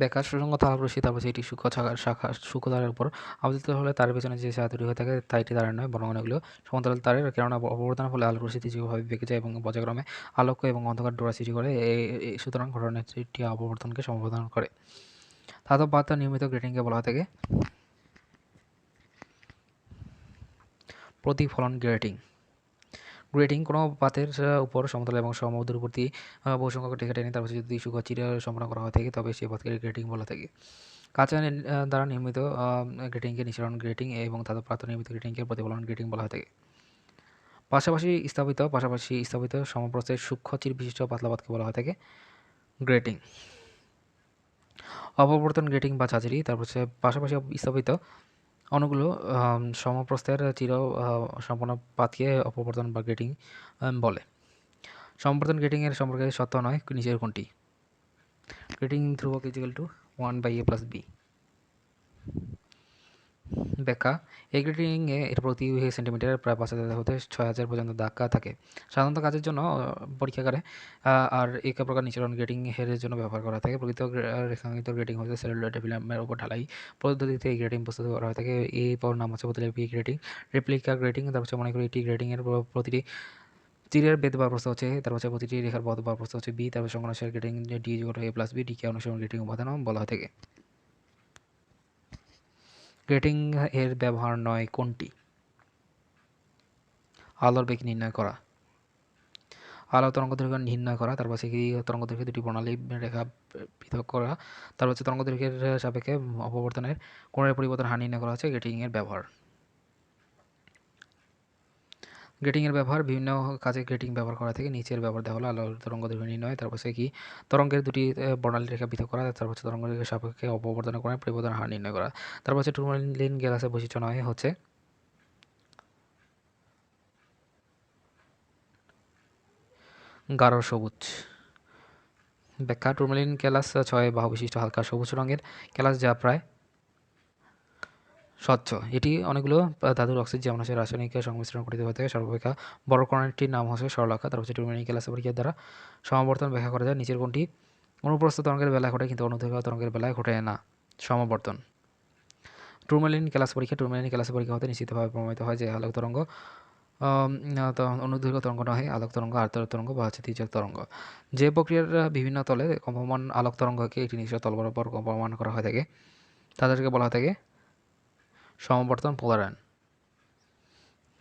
ব্যাখ্যা সুসংগত আলোক রশ্মি তারপর এটি সূক্ষ্ম সূক্ষ্ম তারের উপর আবর্তিত হলে তারের পেছনে যে ছায়া তৈরি হয়ে থাকে তা এটি তারের নয়, বরং অনেকগুলো সমান্তরাল তারের, কেননা অপবর্তনের ফলে আলোক রশ্মি তীক্ষ্ণভাবে বেঁকে যায় এবং পর্যায়ক্রমে আলোক এবং অন্ধকার ডোরা সৃষ্টি করে। সুতরাং ঘটনাটি অপবর্তনকে সমবর্ধন করে। ধাতব পাত নির্মিত গ্রেটিংকে বলা হয় থাকে প্রতিফলন গ্রেটিং। গ্রেটিং কোনো পাতের উপর সমতল এবং সমদূরবর্তী বহু সংখ্যক রেখা টেনে তারপর যদি সূক্ষ্ম চিরা সম্পন্ন করা হয়ে থাকে তবে সেই পাতকে গ্রেটিং বলা থাকে। কাঁচা দ্বারা নির্মিত গ্রেটিংকে নিঃসরণ গ্রেটিং এবং ধাতব পাত নির্মিত গ্রেটিংকে প্রতিফলন গ্রেটিং বলা হয়ে থাকে। পাশাপাশি স্থাপিত সমপ্রস্থের সূক্ষ্ম চির বিশিষ্ট পাতলা পাতকে বলা হয়ে থাকে গ্রেটিং। অপবর্তন গ্রেটিং বা ঝাঁঝরি তারপর পাশাপাশি স্থাপিত অণুগুলো সমপ্রস্থের চির সম্পন্ন পাতকে অপবর্তন বা গ্রেটিং বলে। সমবর্তন গ্রেটিংয়ের সম্পর্কে সত্য নয় নিচের কোনটি? গ্রেটিং ধ্রুবক = 1/a+b। ব্যাখ্যা: এই গ্রেটিংয়ে এর প্রতি সেন্টিমিটারে প্রায় ৫,০০০ হতে ৬,০০০ পর্যন্ত দাগ থাকে। সাধারণত কাজের জন্য পরীক্ষাগারে আর এক প্রকার নিচরণ গ্রেটিং এর জন্য ব্যবহার করা থাকে। প্রকৃত রেখাঙ্কিত গ্রেটিং হচ্ছে সেলুলোয়েড ফিল্মের উপর ঢালাই পদ্ধতিতে এই গ্রেটিং প্রস্তুত করা হয়ে থাকে। এরপর নাম হচ্ছে প্রতিলিপি গ্রেটিং, রেপ্লিকা গ্রেটিং। তারপর মনে করি এটি গ্রেটিংয়ের প্রতিটি তীরের বেদ বা প্রস্থ হচ্ছে তারপর প্রতিটি রেখার পথ বা প্রস্থ হচ্ছে b। তারপর সংখ্যানুসারে গ্রেটিং d=a+b, ডিকে অনুসরণ গ্রেটিং উপাদান বলা হয়ে থাকে। গ্রেটিং এর ব্যবহার নয় কোনটি? আলোর বেগ নির্ণয় করা, আলোর তরঙ্গদৈর্ঘ্য নির্ণয় করা, তারপর সেই তরঙ্গদৈর্ঘ্যে দুটি বর্ণালী রেখা পৃথক করা, তারপর তরঙ্গদৈর্ঘ্যের সাপেক্ষে অপবর্তনের কোণের পরিবর্তন হার নির্ণয় করা হচ্ছে গ্রেটিং এর ব্যবহার। গ্রেটিং এর ব্যবহার বিভিন্ন কাজে গ্রেটিং ব্যবহার করা থেকে নিচের ব্যবহার দেওয়া হলো আলোর তরঙ্গদৈর্ঘ্য নির্ণয়, তারপর কি তরঙ্গের দুটি বর্ণালী রেখা পৃথক করা, তারপর তরঙ্গদৈর্ঘ্যের সাপেক্ষে অপবর্তনের কোণের পরিবর্তন হার নির্ণয় করা। তারপর টুরমালিন গ্যাসের বৈশিষ্ট্য নয় হচ্ছে গাঢ় সবুজ। ব্যাখ্যা: টুরমালিন গ্যাস 6 বাহু বিশিষ্ট হালকা সবুজ রঙের গ্যাস যা প্রায় স্বচ্ছ। এটি অনেকগুলো ধাতুর অক্সিজেন যেমন হচ্ছে রাসায়নিক সংমিশ্রণ গঠিত হয়ে থাকে। সর্বাপেক্ষা বড় কণাটির নাম হচ্ছে সরলরেখা। তারপর টুরমালিন গ্যাসের পরীক্ষার দ্বারা সমাবর্তন ব্যাখ্যা করা যায়। নিচের কোনটি অনুপ্রস্থ তরঙ্গের বেলায় ঘটে কিন্তু অনুদৈর্ঘ্য তরঙ্গের বেলায় ঘটে না? সমাবর্তন। টুরমালিন গ্যাসের পরীক্ষা হতে নিশ্চিতভাবে প্রমাণিত হয় যে আলোক তরঙ্গ অনুদৈর্ঘ্য তরঙ্গ নয়, আলোক তরঙ্গ আর্দ্র তরঙ্গ বা তির্যক তরঙ্গ। যে প্রক্রিয়ার বিভিন্ন তলে কম্পমান আলোক তরঙ্গকে একটি নির্দিষ্ট তল বরাবর কম্পমান করা হয়ে থাকে তাদেরকে বলা হয়ে থাকে সমবর্তন পোলারায়ন।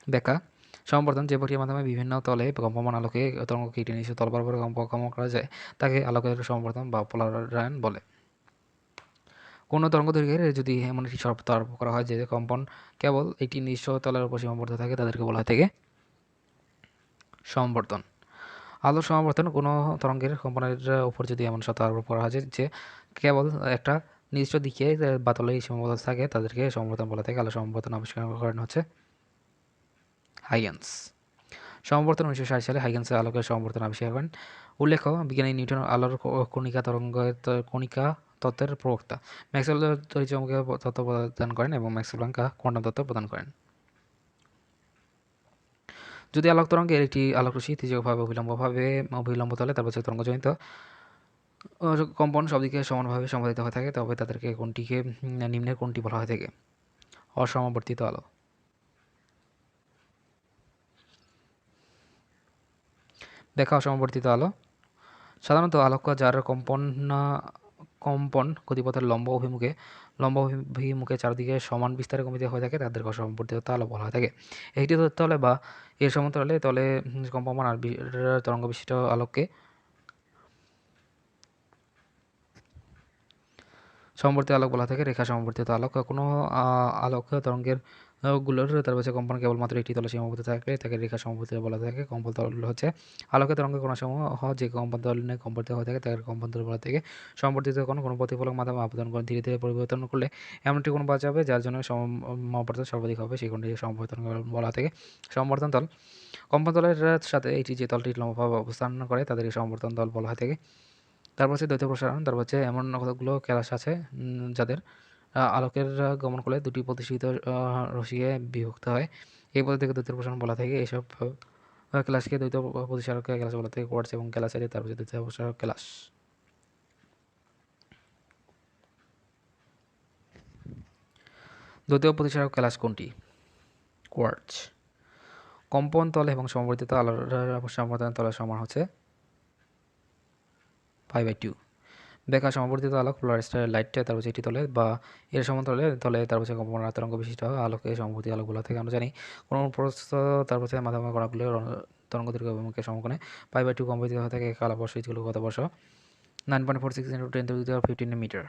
ব্যাখ্যা: সমবর্তন যে প্রক্রিয়ার মাধ্যমে বিভিন্ন তলে কম্পমান আলোকে তরঙ্গকে একটি নির্দিষ্ট তল বরাবর কম্পমান করা যায় তাকে আলোকের সমবর্তন বা পোলারায়ন বলে। কোনো তরঙ্গদৈর্ঘ্যের যদি এমন একটি শর্ত আরোপ করা হয় যে কম্পন কেবল একটি নির্দিষ্ট তলের উপর সীমাবদ্ধ থাকে তাদেরকে বলা হয় থাকে সমবর্তন। আলোর সমাবর্তন কোনো তরঙ্গের কম্পনের উপর যদি এমন শর্ত আরোপ করা হয় যে কেবল একটা নির্দিষ্ট দিকে বা তলে সীমাবদ্ধ থাকে তাদেরকে সমবর্তন বলা থাকে। আলোর সমবর্তন আবিষ্কার করেন হচ্ছে হাইগেন্স। সমবর্তন 1960 সালে হাইগেন্স আলোকের সমবর্তন আবিষ্কার করেন। উল্লেখ্য, বিজ্ঞানী নিউটন আলোর কণিকা তত্ত্বের প্রবক্তা। ম্যাক্সওয়েল তড়িৎচুম্বকীয় তত্ত্ব প্রদান করেন এবং ম্যাক্স প্লাঙ্ক কোয়ান্টাম তত্ত্ব প্রদান করেন। যদি আলোক তরঙ্গের একটি আলোক রশ্মি তির্যকভাবে অভিলম্ব তলে তারপর তরঙ্গজনিত কম্পন সবদিকে সমানভাবে সম্পাদিত হয়ে থাকে তবে তাদেরকে কোনটিকে নিম্নের কোনটি বলা হয়ে থাকে? অসমবর্তিত আলো। ব্যাখ্যা: অসমবর্তিত আলো সাধারণত আলোক যার কম্পন গতিপথের লম্ব অভিমুখে চারদিকে সমান বিস্তারে কমিত হয়ে থাকে তাদেরকে অসমবর্তিত আলো বলা হয়ে থাকে। একটি তলে বা এর সমান্তরালে তলে কম্পমান আর তরঙ্গ বিশিষ্ট আলোককে সমবর্তিত আলোক বলা থাকে। রেখা সমবর্তিত আলোক কোনো আলোক তরঙ্গের গুলোর তারপর কম্পন কেবলমাত্র একটি তলে সীমাবদ্ধ থাকলে তাকে রেখা সমবর্তিত বলা থাকে। কম্পন তল হচ্ছে আলোকের তরঙ্গের কোণসমূহ যে কম্পন তলে কম্পিত হয়ে থাকে তাকে কম্পন তল বলা থাকে। সমবর্তিত কোণ কোনো প্রতিফলক মাধ্যমে আপতন কোণ ধীরে ধীরে পরিবর্তন করলে এমনটি কোণ পাওয়া যাবে যার জন্য সমবর্তন সর্বাধিক হবে, সেই কোণটিকে সমবর্তন বলা থাকে। সমবর্তন তল কম্পন তলের সাথে এটি যে তলটি লম্বভাবে অবস্থান করে তাদেরকে সমবর্তন তল বলা হয় থাকে। তারপর হচ্ছে দ্বৈত প্রসারণ। তারপর হচ্ছে এমন কতগুলো ক্যালাস আছে যাদের আলোকের গমন করলে দুটি প্রতিষ্ঠিত রশ্মিতে বিভক্ত হয়। এই পদ্ধতিকে দ্বৈত প্রসারণ বলা থাকে। এইসব ক্যালাসকে দ্বৈত প্রতিসারক ক্যালাস বলা থাকে। কোয়ার্টজ এবং ক্যালাসের তারপর দ্বৈত প্রসারক ক্যালাস। দ্বিতীয় প্রতিসরক ক্লাস কোনটি? কোয়ার্টজ। কম্পন তলে এবং সমবর্তিত আলোর সমাধান তলের সমান হচ্ছে π/2। বেকার সমবর্তিত আলোক পোলারাইজড লাইট তারপর এটি তলে বা এর সমান্তরালে তলে তারপর কম্পন তরঙ্গ বিশিষ্ট আলোকে সমবর্তী আলোক বলা থেকে আমরা জানি কোনো প্রস্থ তারপর মাধ্যমে কণাগুলোর তরঙ্গ দৈর্ঘ্য অভিমুখের সমকোণে π/2 কম্পিত হয়ে থাকে। এক আলোকবর্ষ ইজগুলো কত বর্ষ? 9.46 × 10⁻15 মিটার।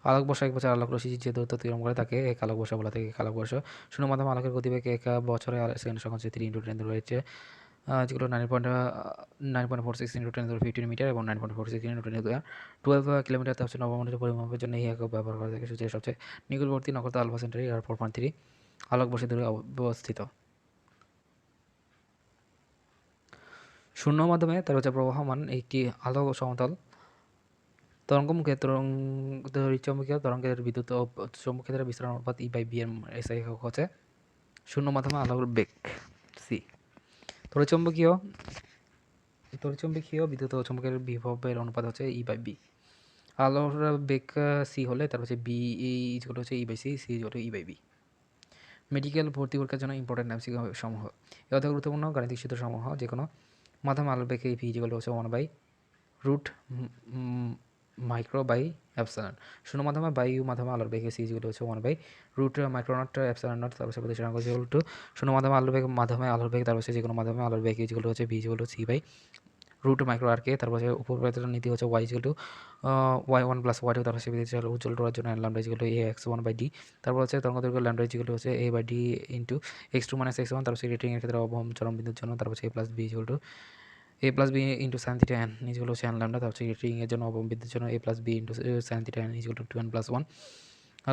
আলোকবর্ষ এক বছর আলোক রশ্মি যে দূরত্ব অতিক্রম করে তাকে এক আলোকবর্ষ বলা থেকে এক আলোকবর্ষ শূন্য মাধ্যমে আলোকের গতিবেগ এক বছরে সেকেন্ড সংখ্যা হচ্ছে 3 × 10⁻⁸ যেগুলো 9.46 × 10⁻15 মিটার এবং 9.46 × 10⁻12 কিলোমিটার। তা হচ্ছে নবমণ্ডলীয় পরিমাপের জন্য এই একক ব্যবহার করা থাকে। সূর্যের সবচেয়ে নিকটবর্তী নক্ষত্র আলফা সেন্টারি আর 4.3 আলোকবর্ষ দূরে অবস্থিত। শূন্য মাধ্যমে তার হচ্ছে প্রবাহমান একটি আলো সমতল তরঙ্গমুখে তড়িৎচুম্বকীয় তরঙ্গের বিদ্যুৎ ও চৌম্বক ক্ষেত্রের বিস্তার অনুপাত E/B এর এসআই একক হচ্ছে শূন্য মাধ্যমে আলোর বেগ সি। তড়িৎচুম্বকীয় বিদ্যুৎ ও চৌম্বকের বিভবের অনুপাত হচ্ছে E/B। আলোর বেগ সি হলে তার হচ্ছে বি ইজগুলো হচ্ছে E/C, সি ইজগুলো E/B। মেডিকেল ভর্তি পরীক্ষার জন্য ইম্পর্টেন্ট এমসিকিউ সমূহ এ অর্থে গুরুত্বপূর্ণ গাণিতিক সূত্র সমূহ যে কোনো মাধ্যমে আলোর বেগ ভি ইজগুলো হচ্ছে 1/√μ এপসাইলন। শূন্য মাধ্যমে বায়ু মাধ্যমে আলোর বেগ সি ইজগুলো হচ্ছে 1/√μ এপসাইলন নট। তারপর প্রতিসরাঙ্ক ইজগুলো টু শূন্য মাধ্যমে আলোর বেগ তারপর যে কোনো মাধ্যমে আলোর বেগ ইজগুলো হচ্ছে ভি ইজগুলো c/√μr কে। তারপর উপপাদ্যের নীতি হচ্ছে y ইজগুলো y1 + y2। তারপর সে বিদ্যুৎ উজ্জ্বল করার জন্য ল্যামডা ইজগুলো ax1/d। তারপর হচ্ছে তরঙ্গদৈর্ঘ্য ল্যামডা ইজগুলো হচ্ছে a/d × x2 - x1। তারপর রেটিং এর ক্ষেত্রে অবহম চরম বিন্দুর জন্য তারপর a + b ইজগুলো a + b × sin θ n ইজগুলো হচ্ছে n ল্যামডা। তারপর রেটিং এর জন্য অবহম বিন্দুর জন্য a + b × sin θ n ইজগুলো 2n+1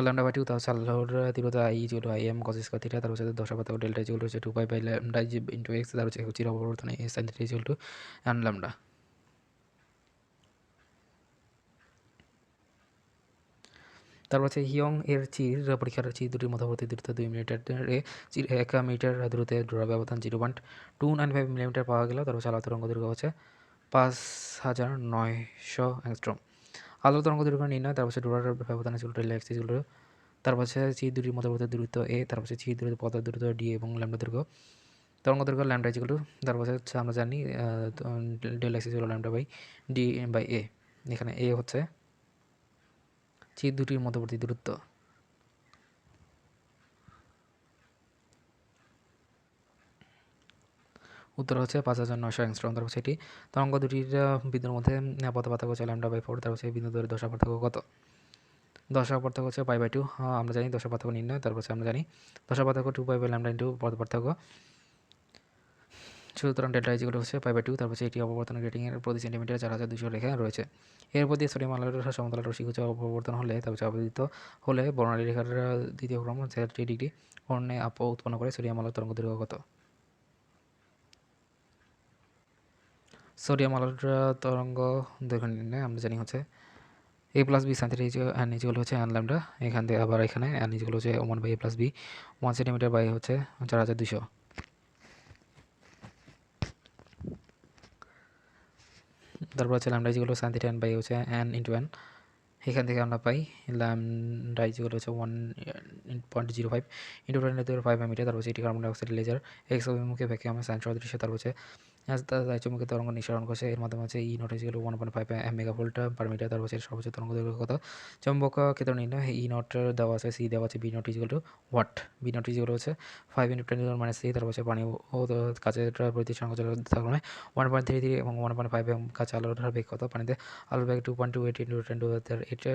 λ/2। তাহলে আলোর তীব্রতা I ইজগুলো Im cos square theta. তারপর হচ্ছে দশা পার্থক্য ডেল্টা ইজগুলো হচ্ছে 2π/λ × x। তারপর হচ্ছে চির অপবর্তনে a sin θ ইজগুলো টু n ল্যামডা। তারপর হচ্ছে হিয়ং এর চির পরীক্ষার চির দুটির মধ্যবর্তী দূরত্ব 2 মিলিমিটার চির 1 মিটার দূরত্বে জোড়া ব্যবধান 0.295 মিলিমিটার পাওয়া গেল। তারপর হচ্ছে আলোর তরঙ্গ দৈর্ঘ্য হচ্ছে 5900 অ্যাংস্ট্রম। আলোর তরঙ্গ দৈর্ঘ্য নির্ণয়। তারপর হচ্ছে ডোরার ব্যবধান ইজগুলো x ইজগুলো। তারপর হচ্ছে চির দুটির মধ্যবর্তী দূরত্ব a। তারপর হচ্ছে চির দূরত্ব পথের দূরত্ব d এবং ল্যামডা দৈর্ঘ্য তরঙ্গ দৈর্ঘ্য ল্যামডা ইজগুলো। তারপর হচ্ছে আমরা জানি ডেল x ইজগুলো λ/d/a। এখানে a হচ্ছে চির দুটির মধ্যবর্তী দূরত্ব। উত্তর হচ্ছে 5900 অ্যাংস্ট্রম। তারপর হচ্ছে এটি তরঙ্গ দুটির বিন্দুর মধ্যে পথ পার্থক্য হচ্ছে λ/4। তারপর হচ্ছে বিন্দু দূরের দশা পার্থক্য কত? দশা পার্থক্য হচ্ছে π/2। আমরা জানি দশা পার্থক্য নির্ণয়। তারপর হচ্ছে আমরা জানি দশা পার্থক্য 2π/λ × পথ পার্থক্য। সুতরাং ডেল্টা ইজগুলো হচ্ছে π/2। তারপর হচ্ছে এটি অপবর্তনের রেটিং এর প্রতি সেন্টিমিটার 4200 রেখা রয়েছে। এরপর দিয়ে সোডিয়াম আলোর সমতল রশ্মিগুচ্ছ অপবর্তন হলে তারপর আবর্তিত হলে বর্ণালী রেখার দ্বিতীয় ক্রম 30 ডিগ্রি কোণে উৎপন্ন করে। সোডিয়াম আলোর তরঙ্গ দৈর্ঘ্য কত? সোডিয়াম আলোর তরঙ্গ দৈর্ঘ্য নির্ণয় আমরা জানি হচ্ছে a + b sin θ n ইজগুলো হচ্ছে n ল্যামডা। এখান থেকে আবার এখানে n ইজগুলো হচ্ছে 1/a + b 1 সেন্টিমিটার বাই হচ্ছে 4200। তারপর হচ্ছে ল্যামডা ইজগুলো sin θ n বাই হচ্ছে n × n। এখান থেকে আমরা পাই ল্যামডা ইজগুলো হচ্ছে 1.05 × 10⁵ মিটার। তারপর হচ্ছে এটি কার্বন ডাইঅক্সাইড লেজার এক্স অভিমুখে ভ্যাকুয়ামে সাইন সদৃশ্য। তারপর হচ্ছে চুম্বকীয় তরঙ্গ নিঃসরণ করছে। এর মাধ্যমে হচ্ছে ই নট ইজগুলো 1.5 মেগাভোল্ট/মিটার। তারপর হচ্ছে সর্বোচ্চ তরঙ্গ দৈর্ঘ্য কত? চৌম্বক ক্ষেত্র নির্ণয়। ই নট দেওয়া আছে, সি দেওয়া আছে, বি নট ইজগুলো ওয়াট। বি নট ইজগুলো হচ্ছে 5 × 10⁻³ তারপর হচ্ছে পানি ও কাচের প্রতিসরাঙ্ক থাকলে 1.33 এবং 1.5 কাঁচা আলোর বেগ কত? পানিতে আলোর বেগ 2.28 × 10⁸।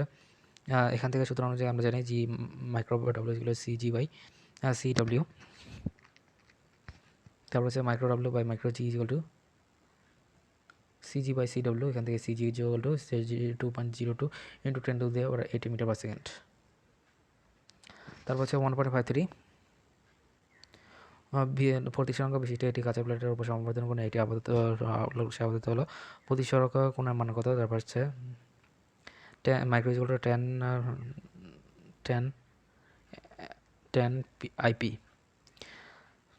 এখান থেকে সূত্র অনুযায়ী আমরা জানি জি মাইক্রো ডব্লিউ ইজগুলো CG/CW। তারপর হচ্ছে micro W by micro G ইজগুলো টু CG/CW। এখান থেকে CG ইজগুলো টু 2.02 × 10⁻80 মিটার/সেকেন্ড। তারপর হচ্ছে 1.53 প্রতিসরাঙ্ক বিশিষ্ট এটি কাঁচা প্লেটের উপর সমবর্তন কোণে এটি আপাতত আবদ্ধ হলো। প্রতিসরক কোণের মান কত? তারপর হচ্ছে মাইক্রো ইজগুলো 10 IP।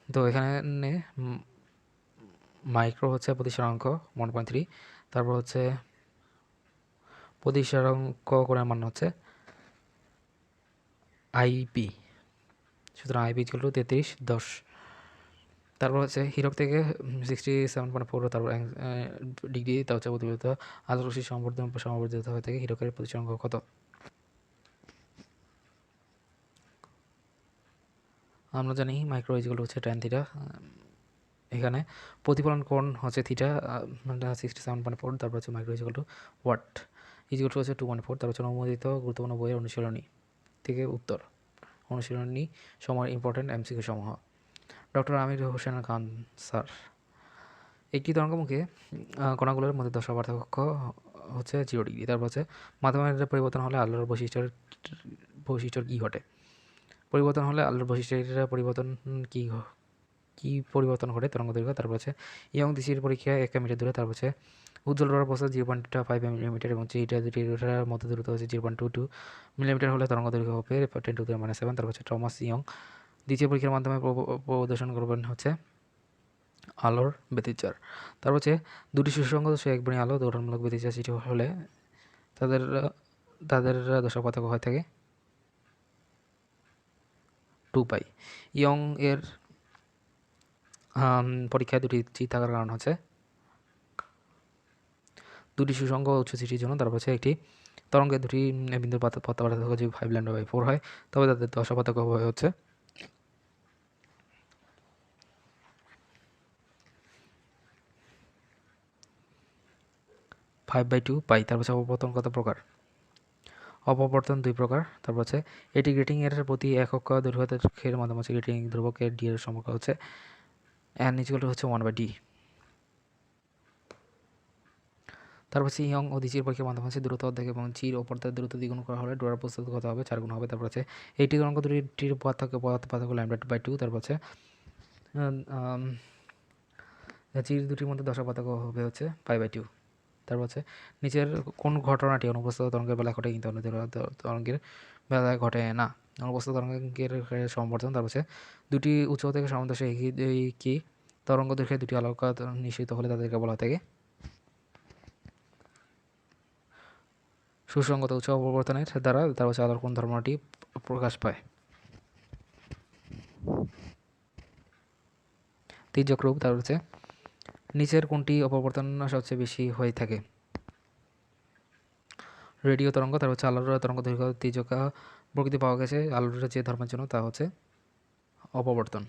তো এখানে মাইক্রো হচ্ছে প্রতিসরাঙ্ক 1.3। তারপর হচ্ছে প্রতিসরাঙ্ক কোণের মান হচ্ছে আইপি। সুতরাং আইপি ইকুয়াল টু 3310। তারপর হচ্ছে হীরক থেকে 67.4, তারপর ডিগ্রি, তা হচ্ছে প্রতিফলিত আলোক রশ্মি সমবর্ধিত হয়ে থাকে হীরকের প্রতিসরাঙ্ক কত? আমরা জানি মাইক্রো ইকুয়াল টু হচ্ছে tan থিটা। এখানে প্রতিফলন কোণ হচ্ছে থিটা 67.4, তারপর হচ্ছে micro equal to what equal to হচ্ছে 2.4। তারপর হচ্ছে অনুমোদিত গুরুত্বপূর্ণ বইয়ের অনুশীলনী থেকে উত্তর, অনুশীলনী সময় ইম্পর্টেন্ট এমসিকিউ সমূহ। ডক্টর আমির হোসেন খান স্যার, একটি তরঙ্গমুখে কণাগুলোর মধ্যে দশা পার্থক্য হচ্ছে 0 ডিগ্রি। তারপর হচ্ছে মাধ্যমের পরিবর্তন হলে আলোর বৈশিষ্ট্যর কী ঘটে? পরিবর্তন হলে আলোর বৈশিষ্ট্যের পরিবর্তন কি পরিবর্তন ঘটে? তরঙ্গ দৈর্ঘ্য। তারপর হচ্ছে ইয়ং দিশির পরীক্ষায় 1 মিটার দূরে। তারপর হচ্ছে উজ্জ্বল ডোরার প্রস্থ 0.5 মিলিমিটার এবং দুটি ডোরার মধ্যে দূরত্ব হচ্ছে 0.22 মিলিমিটার হলে তরঙ্গ দৈর্ঘ্য হবে 10⁻⁷। তারপর হচ্ছে টমাস ইয়ং দ্বিতীয় পরীক্ষার মাধ্যমে প্রদর্শন করবেন হচ্ছে আলোর ব্যতিচার। তারপর হচ্ছে দুটি সুসংগত একবর্ণী আলো দৌড়ানমূলক ব্যতিচার সৃষ্টি হলে তাদের তাদের দশা পার্থক্য হয়ে থাকে 2π। ইয়ং এর পরীক্ষায় দুটি চিত থাকার কারণ হচ্ছে দুটি সুসংগ উচ্চ সৃষ্টির জন্য। তারপর হচ্ছে একটি তরঙ্গের দুটি বিন্দুর পথ পার্থক্য যদি 5λ/4 হয়, তবে তাদের দশা পার্থক্য হচ্ছে 5/2π। তারপর হচ্ছে অপবর্তন কত প্রকার? অপবর্তন 2 প্রকার। তারপর হচ্ছে এটি গ্রেটিং এর প্রতি একক দৈর্ঘ্যের মাধ্যমে হচ্ছে গ্রেটিং ধ্রুবকের ডি এর সম্পর্ক হচ্ছে n = হচ্ছে 1/d। তারপর হচ্ছে ইয়ং ও দিচির পরীক্ষার মাধ্যমে হচ্ছে দূরত্ব অর্ধেক এবং চির অপরদের দূরত্ব দ্বিগুণ করা হলে ডোরার প্রস্থ কত হবে? 4 গুণ হবে। তারপর হচ্ছে এইটি তরঙ্গ দুটির পার্থক্য λ/2। তারপর হচ্ছে চির দুটির মধ্যে দশা পার্থক্য হবে হচ্ছে π/2। তারপর হচ্ছে নিচের কোন ঘটনাটি অনুপস্থিত তরঙ্গের বেলা ঘটে কিন্তু অনুদিত তরঙ্গের বেলায় ঘটে না? অনুপস্থিত তরঙ্গের সমবর্তন। তারপর হচ্ছে দুটি উৎস থেকে সামঞ্জস্য কি তরঙ্গ দৈর্ঘ্যে দুটি আলোক নিঃসৃত হলে তাদেরকে বলা থাকে সুসংগত উৎস অপবর্তনের দ্বারা। তারপর হচ্ছে আলোর কোন ধর্মটি প্রকাশ পায়? তির্যক রূপ। তারপর হচ্ছে নিচের কোনটি অপবর্তন সবচেয়ে বেশি হয়ে থাকে? রেডিও তরঙ্গ। তারপর হচ্ছে আলোর তরঙ্গ দৈর্ঘ্য তির্যকা প্রকৃতি পাওয়া গেছে আলোর যে ধর্মের জন্য, তা হচ্ছে অপবর্তন,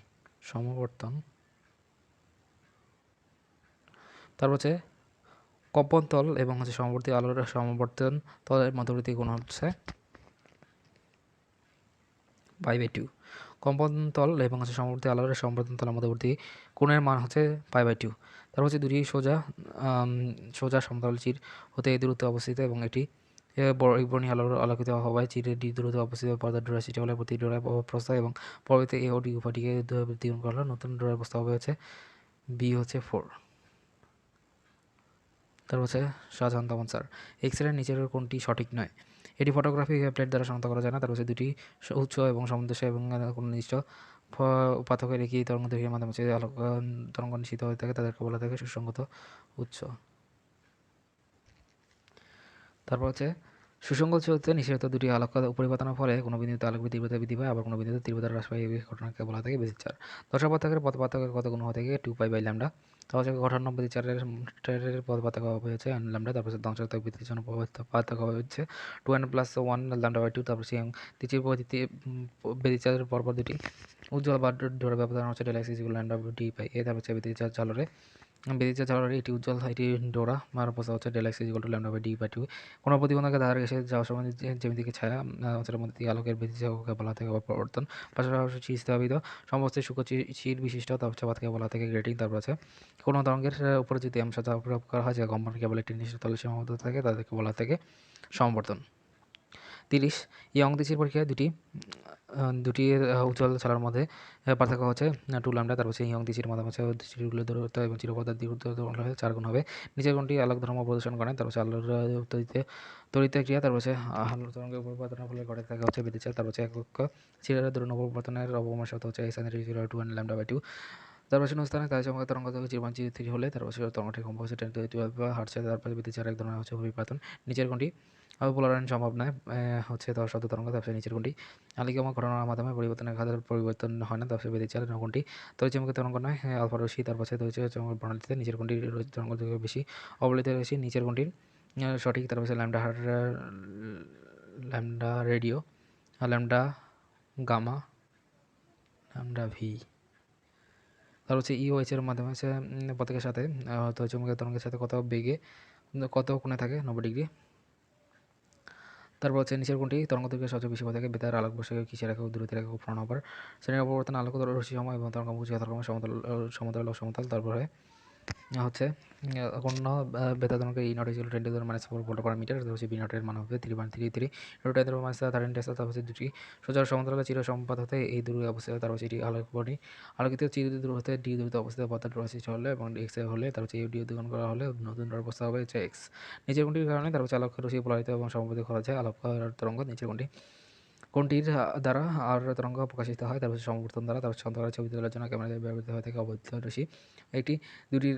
সমবর্তন। তারপর হচ্ছে কম্পন তল এবং হচ্ছে সমবর্তী আলোর সমবর্তন তলের মধ্যবর্তী কোণ হচ্ছে π/2। কম্পন তল এবং হচ্ছে সমবর্তী আলোর সমবর্তন তলের মধ্যবর্তী কোণের মান হচ্ছে π/2। তারপর হচ্ছে দুটি সোজা সমতল চির হতে এই দূরত্বে অবস্থিত এবং এটি একবর্ণী আলোর আলোকিত হওয়ায় চিরের ডি দূরত্বে অবস্থিত পর্দার ডোরা সৃষ্টি হলে প্রতি ডোরার প্রস্থ এবং পরবর্তী এ ও ডি উভয়টিকে দ্বিগুণ করা হলে নতুন ডোরার প্রস্থ হবে হচ্ছে বি হচ্ছে 4। তারপর হচ্ছে শাহজাহান তমন স্যার, এক্স-রের নিচের কোনটি সঠিক নয়? এটি ফটোগ্রাফিক প্লেট দ্বারা শনাক্ত করা যায় না। তারপর হচ্ছে দুটি উৎস এবং সামঞ্জস্য এবং কোনো নির্দিষ্ট পার্থক্যের একই তরঙ্গ দৈর্ঘ্যের মাধ্যমে হচ্ছে আলোক তরঙ্গ নিশ্চিত হয়ে থাকে, তাদেরকে বলা থাকে সুসংগত উৎস। তারপর হচ্ছে সুসংগত উৎসে নিঃসৃত দুটি আলোক পরিবর্তনের ফলে কোনো বিন্দুতে আলোকের তীব্রতা বৃদ্ধি পায়, আবার কোনো বিন্দুতে তীব্রতা হ্রাস পায়। এই ঘটনাকে বলা থাকে ব্যতিচার। দশা পার্থক্যের পথ পার্থক্যের কত গুণ হয়ে থাকে? 2π/λ। তারপর হচ্ছে ঘটনা ব্যতিচারের পথ পার্থক্য হবে হচ্ছে n λ। তারপর হচ্ছে ধ্বংসাত্মক বৃদ্ধির জন্য পার্থক্য হবে হচ্ছে 2n + 1 λ/2। তারপর হচ্ছে দ্বিতীয় ব্যতিচারের পরপর দুটি উজ্জ্বল বা ডোরা ব্যবধান হচ্ছে Δx = λ/d/a। তারপর হচ্ছে ব্যতিচার জালোরে এটি উজ্জ্বল, এটি ডোরা, আর প্রস্থ হচ্ছে Δx = λ/d/2। কোনো প্রতিবন্ধকের ধারে এসে যাওয়ার সময় জ্যামিতিক ছায়া অঞ্চলের মধ্যে দিয়ে আলোকের ব্যতিচারকে বলা থাকে অপবর্তন। পাশাপাশি স্থিতিস্থাপিত সমস্ত সূক্ষ্ম চির বিশিষ্ট তাপমাত্রাকে বলা থাকে গ্রেটিং। তারপর আছে কোনো তরঙ্গের উপরে যদি চাপ প্রয়োগ করা হয় যে কম্পন কেবল একটি নির্দিষ্ট তলে সীমাবদ্ধ থাকে, তাদেরকে বলা থাকে সমবর্তন। 30 ইয়ং দিচির পরীক্ষায় দুটি উজ্জ্বল ছলার মধ্যে পার্থক্য হচ্ছে 2λ। তারপর হচ্ছে ইয়ং দিচির মাধ্যমে হচ্ছে দৃষ্টিগুলোর দূরত্ব এবং চিরপদার দূরত্ব 4 গুণ হবে। নিচের কোনটি আলোক ধর্ম প্রদর্শন করে? তারপর হচ্ছে আলোর তড়িৎ ক্রিয়া। তারপর হচ্ছে আলোর তরঙ্গের পরিবর্তনের ফলে ঘটে থাকে হচ্ছে ব্যতিচার। তারপর হচ্ছে একক চিরের দূরত্ব পরিবর্তনের অবমর্ষত হচ্ছে s = 2n λ/2। তারপর শূন্য স্থানে তাই চমৎকার তরঙ্গ দৈর্ঘ্য 0.03 হলে তারপর তরঙ্গটির কম্পাঙ্ক হচ্ছে 10^12 হার্টজ, তারপরে বিদ্যুৎ এক ধরনের হচ্ছে পরিবর্তন। নিচের কোনটি পোলারায়ন সম্ভব নয়? হচ্ছে শব্দ তরঙ্গ। তারপরে নিচের কোনটি আলিঙ্গন ঘটনার মাধ্যমে পরিবর্তনের খাতের পরিবর্তন হয় না? তারপরে বিদ্যুৎ কোনটি তড়িৎচুম্বকীয় তরঙ্গ নয়? আলফা রশ্মি। তারপর হচ্ছে তড়িৎচুম্বক প্রণালীতে নিচের কোনটির তরঙ্গ দৈর্ঘ্য বেশি? অবলিত রশ্মি। নিচের কোনটির সঠিক? তারপর হচ্ছে lambda radio, lambda gamma, lambda V. তারপর হচ্ছে ইউএইচ এর মাধ্যমে হচ্ছে পতাকার সাথে তড়িৎচুম্বকীয় তরঙ্গের সাথে কত বেগে কত কোণে থাকে? 90 ডিগ্রি। তারপর হচ্ছে নিচের কোনটি তরঙ্গ দৈর্ঘ্যের সবচেয়ে বেশি হয়ে থাকে? বেতার, আলোক বর্ষকে কিসের একক, দূরত্বের একক, ফ্রনহফার। শ্রেণীর অপবর্তন, আলোক রশ্মি সময় এবং তরঙ্গ যথাক্রমে সমতল ও সমতল। তারপরে হচ্ছে কোনো বেতার তরঙ্গ E naught equal 10⁻⁴ volt per metre. হচ্ছে বি নটের মান হবে 3.33 √10⁻13 টেসলা। তারপর হচ্ছে দুটি সোজা সমান্তরালে চির সম্পাত হতে এই দূরে অবস্থিত। তারপর হচ্ছে এটি আলোকিত চির দূর হতে ডি দূরত্বে অবস্থিত পদার্থ রশ্মি হলে এবং এক্স এ হলে তার হচ্ছে ডি দ্বিগুণ করা হলে নতুন অবস্থা হবে হচ্ছে এক্স। নিচের কোনটির কারণে তার হচ্ছে আলোক রশ্মি পলায়িত এবং সমবেত করা যায়? আলোক তরঙ্গ। নিচের কোনটির দ্বারা আর তরঙ্গ প্রকাশিত হয়? তারপর সমবর্তন দ্বারা। তারপর ছন্দকার ছবি তোলার জন্য ক্যামেরা ব্যবহৃত হয়ে থাকে অবৈধ রশ্মি। এটি দুটির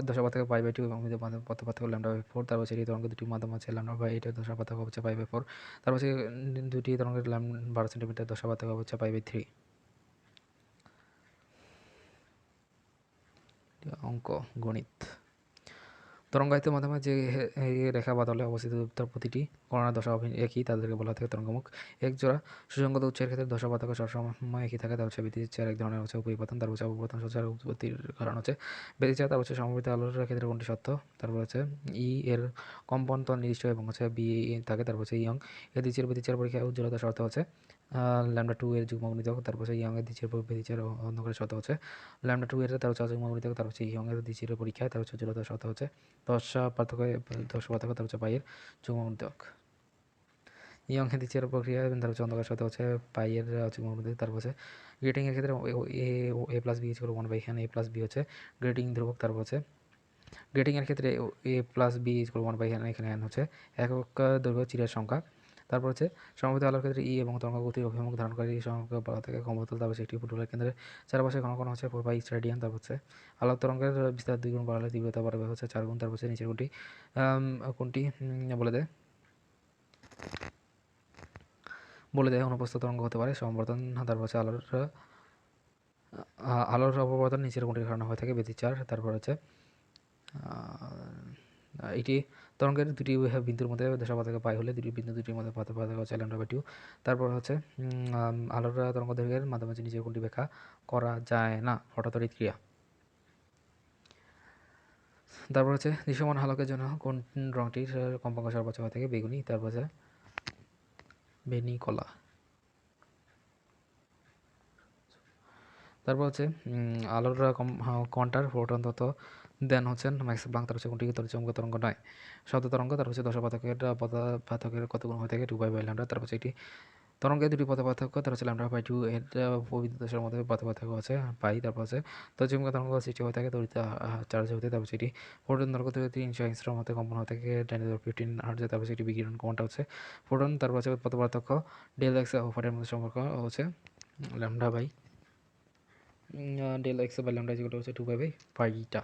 দশা পার্থক্য π/2 এবং পথ পার্থক্য λ/4। তারপর হচ্ছে এই তরঙ্গ দুটির মাধ্যম হচ্ছে λ/8 এর দশা পার্থক্য হচ্ছে π/4। তারপর হচ্ছে দুটি তরঙ্গের 12 সেন্টিমিটার দশা পার্থক্য হচ্ছে π/3। অঙ্ক গণিত। তরঙ্গায়িত মাধ্যমে যে রেখা বা তলে অবস্থিত তার প্রতিটি কণার দশা একই, তাদেরকে বলা থাকে তরঙ্গমুখ। এক জোড়া সুসংগত উৎসের ক্ষেত্রে দশা পার্থক্য সবসময় একই থাকে। তার হচ্ছে ব্যতিচার এক ধরনের হচ্ছে পরিবর্তন। তারপর হচ্ছে অপবর্তন সঞ্চার উৎপত্তির কারণ হচ্ছে ব্যতিচার। তারপর হচ্ছে সমবেত আলোর ক্ষেত্রে কোনটি সত্য? তারপর হচ্ছে ই এর কম্পন তো নির্দিষ্ট এবং হচ্ছে বি থাকে। তারপর হচ্ছে ইয়ং এর দ্বিতীয় ব্যতিচার পরীক্ষায় উজ্জ্বলতার শর্ত হচ্ছে λ2 এর যুগ্ম গুণিতক। তারপর হচ্ছে ইয়ং এর দ্বিতীয় ব্যতিচার অন্ধকারের শর্ত হচ্ছে λ2 এর তার হচ্ছে অযুগ্ম গুণিতক। তারপর হচ্ছে ইয়ং এর দ্বিতীয় পরীক্ষায় তার হচ্ছে উজ্জ্বলতার শর্ত হচ্ছে দশা পার্থক্য তার হচ্ছে পাইয়ের যুগ্মমূলক। ইয়ং এর দ্বিতীয় প্রক্রিয়া তার হচ্ছে অন্ধকার সাথে হচ্ছে পাইয়ের যুগ্মমূলক। তারপর হচ্ছে গ্রেটিং এর ক্ষেত্রে এ প্লাস বি ইকুয়াল 1/n। এ প্লাস বি হচ্ছে গ্রেটিং ধ্রুবক। তারপর হচ্ছে গ্রেটিং এর ক্ষেত্রে এ প্লাস বি ইকুয়াল 1/n, এখানে n হচ্ছে একক দৈর্ঘ্য চিরের সংখ্যা। তারপর হচ্ছে সমবেত আলোর ক্ষেত্রে ই এবং তরঙ্গ গতির অভিমুখ ধারণকারী সংখ্যা বলা থেকে কমবর্তল। তারপর একটি ফুটবলের কেন্দ্রের চারপাশে ঘন ঘন হচ্ছে 4 স্টেডিয়াম। তারপর হচ্ছে আলোক তরঙ্গের বিস্তার 2 গুণ বাড়ালে তীব্রতা বাড়বে হচ্ছে 4 গুণ। তারপর হচ্ছে নিচের কোনটি বলে দেয় অনুপস্থিত তরঙ্গ হতে পারে? সমবর্তন। তারপর হচ্ছে আলোর অপবর্তন নিচের কোনটির কারণে হয়ে থাকে? ব্যতিচার। তারপর হচ্ছে এটি তরঙ্গের দুটি বিন্দুর মধ্যে দশা পার্থক্য পাই হলে দুটি বিন্দু দুটির মধ্যে পার্থক্য হচ্ছে λ/2। তারপর হচ্ছে আলোর তরঙ্গ দৈর্ঘ্যের মাধ্যমে নিচের কোনটি ব্যাখ্যা করা যায় না? ফটোতড়িৎ ক্রিয়া। তারপর হচ্ছে দৃশ্যমান আলোকের জন্য কোন রঙটির কম্পাঙ্ক সর্বোচ্চ হয়ে থাকে? বেগুনি। তারপর হচ্ছে বেনিকলা। তারপর হচ্ছে আলোর কোয়ান্টার ফোটন তত্ত্ব দেন হচ্ছেন ম্যাক্স প্লাঙ্ক। তার হচ্ছে কোনটি তড়িৎচুম্বকীয় তরঙ্গ নয়? শব্দ তরঙ্গ। তারপর হচ্ছে দশা পার্থক্যের কত গুণ হয়ে থাকে? 2/λ। তারপর হচ্ছে এটি তরঙ্গের দুটি পথ পার্থক্য। তার হচ্ছে λ/2 এর বিদ্যুৎ দশার মধ্যে পথ পার্থক্য হচ্ছে পাই। তারপর হচ্ছে তড়িৎচুম্বকীয় তরঙ্গ সৃষ্টি হয়ে থাকে তড়িৎ চার্জ হতে। তারপর এটি ফোটন দৈর্ঘ্য 300 অ্যাংস্ট্রম মধ্যে কম্পন হয়ে থাকে 10^15 হার্টজে। তারপর এটি বিকিরণ কোণটা হচ্ছে ফোটন। তারপর হচ্ছে পথ পার্থক্য ডেল এক্স ও ফাটের মধ্যে সম্পর্ক হচ্ছে λ/ডেল এক্স বাই λ হচ্ছে 2/পাইটা।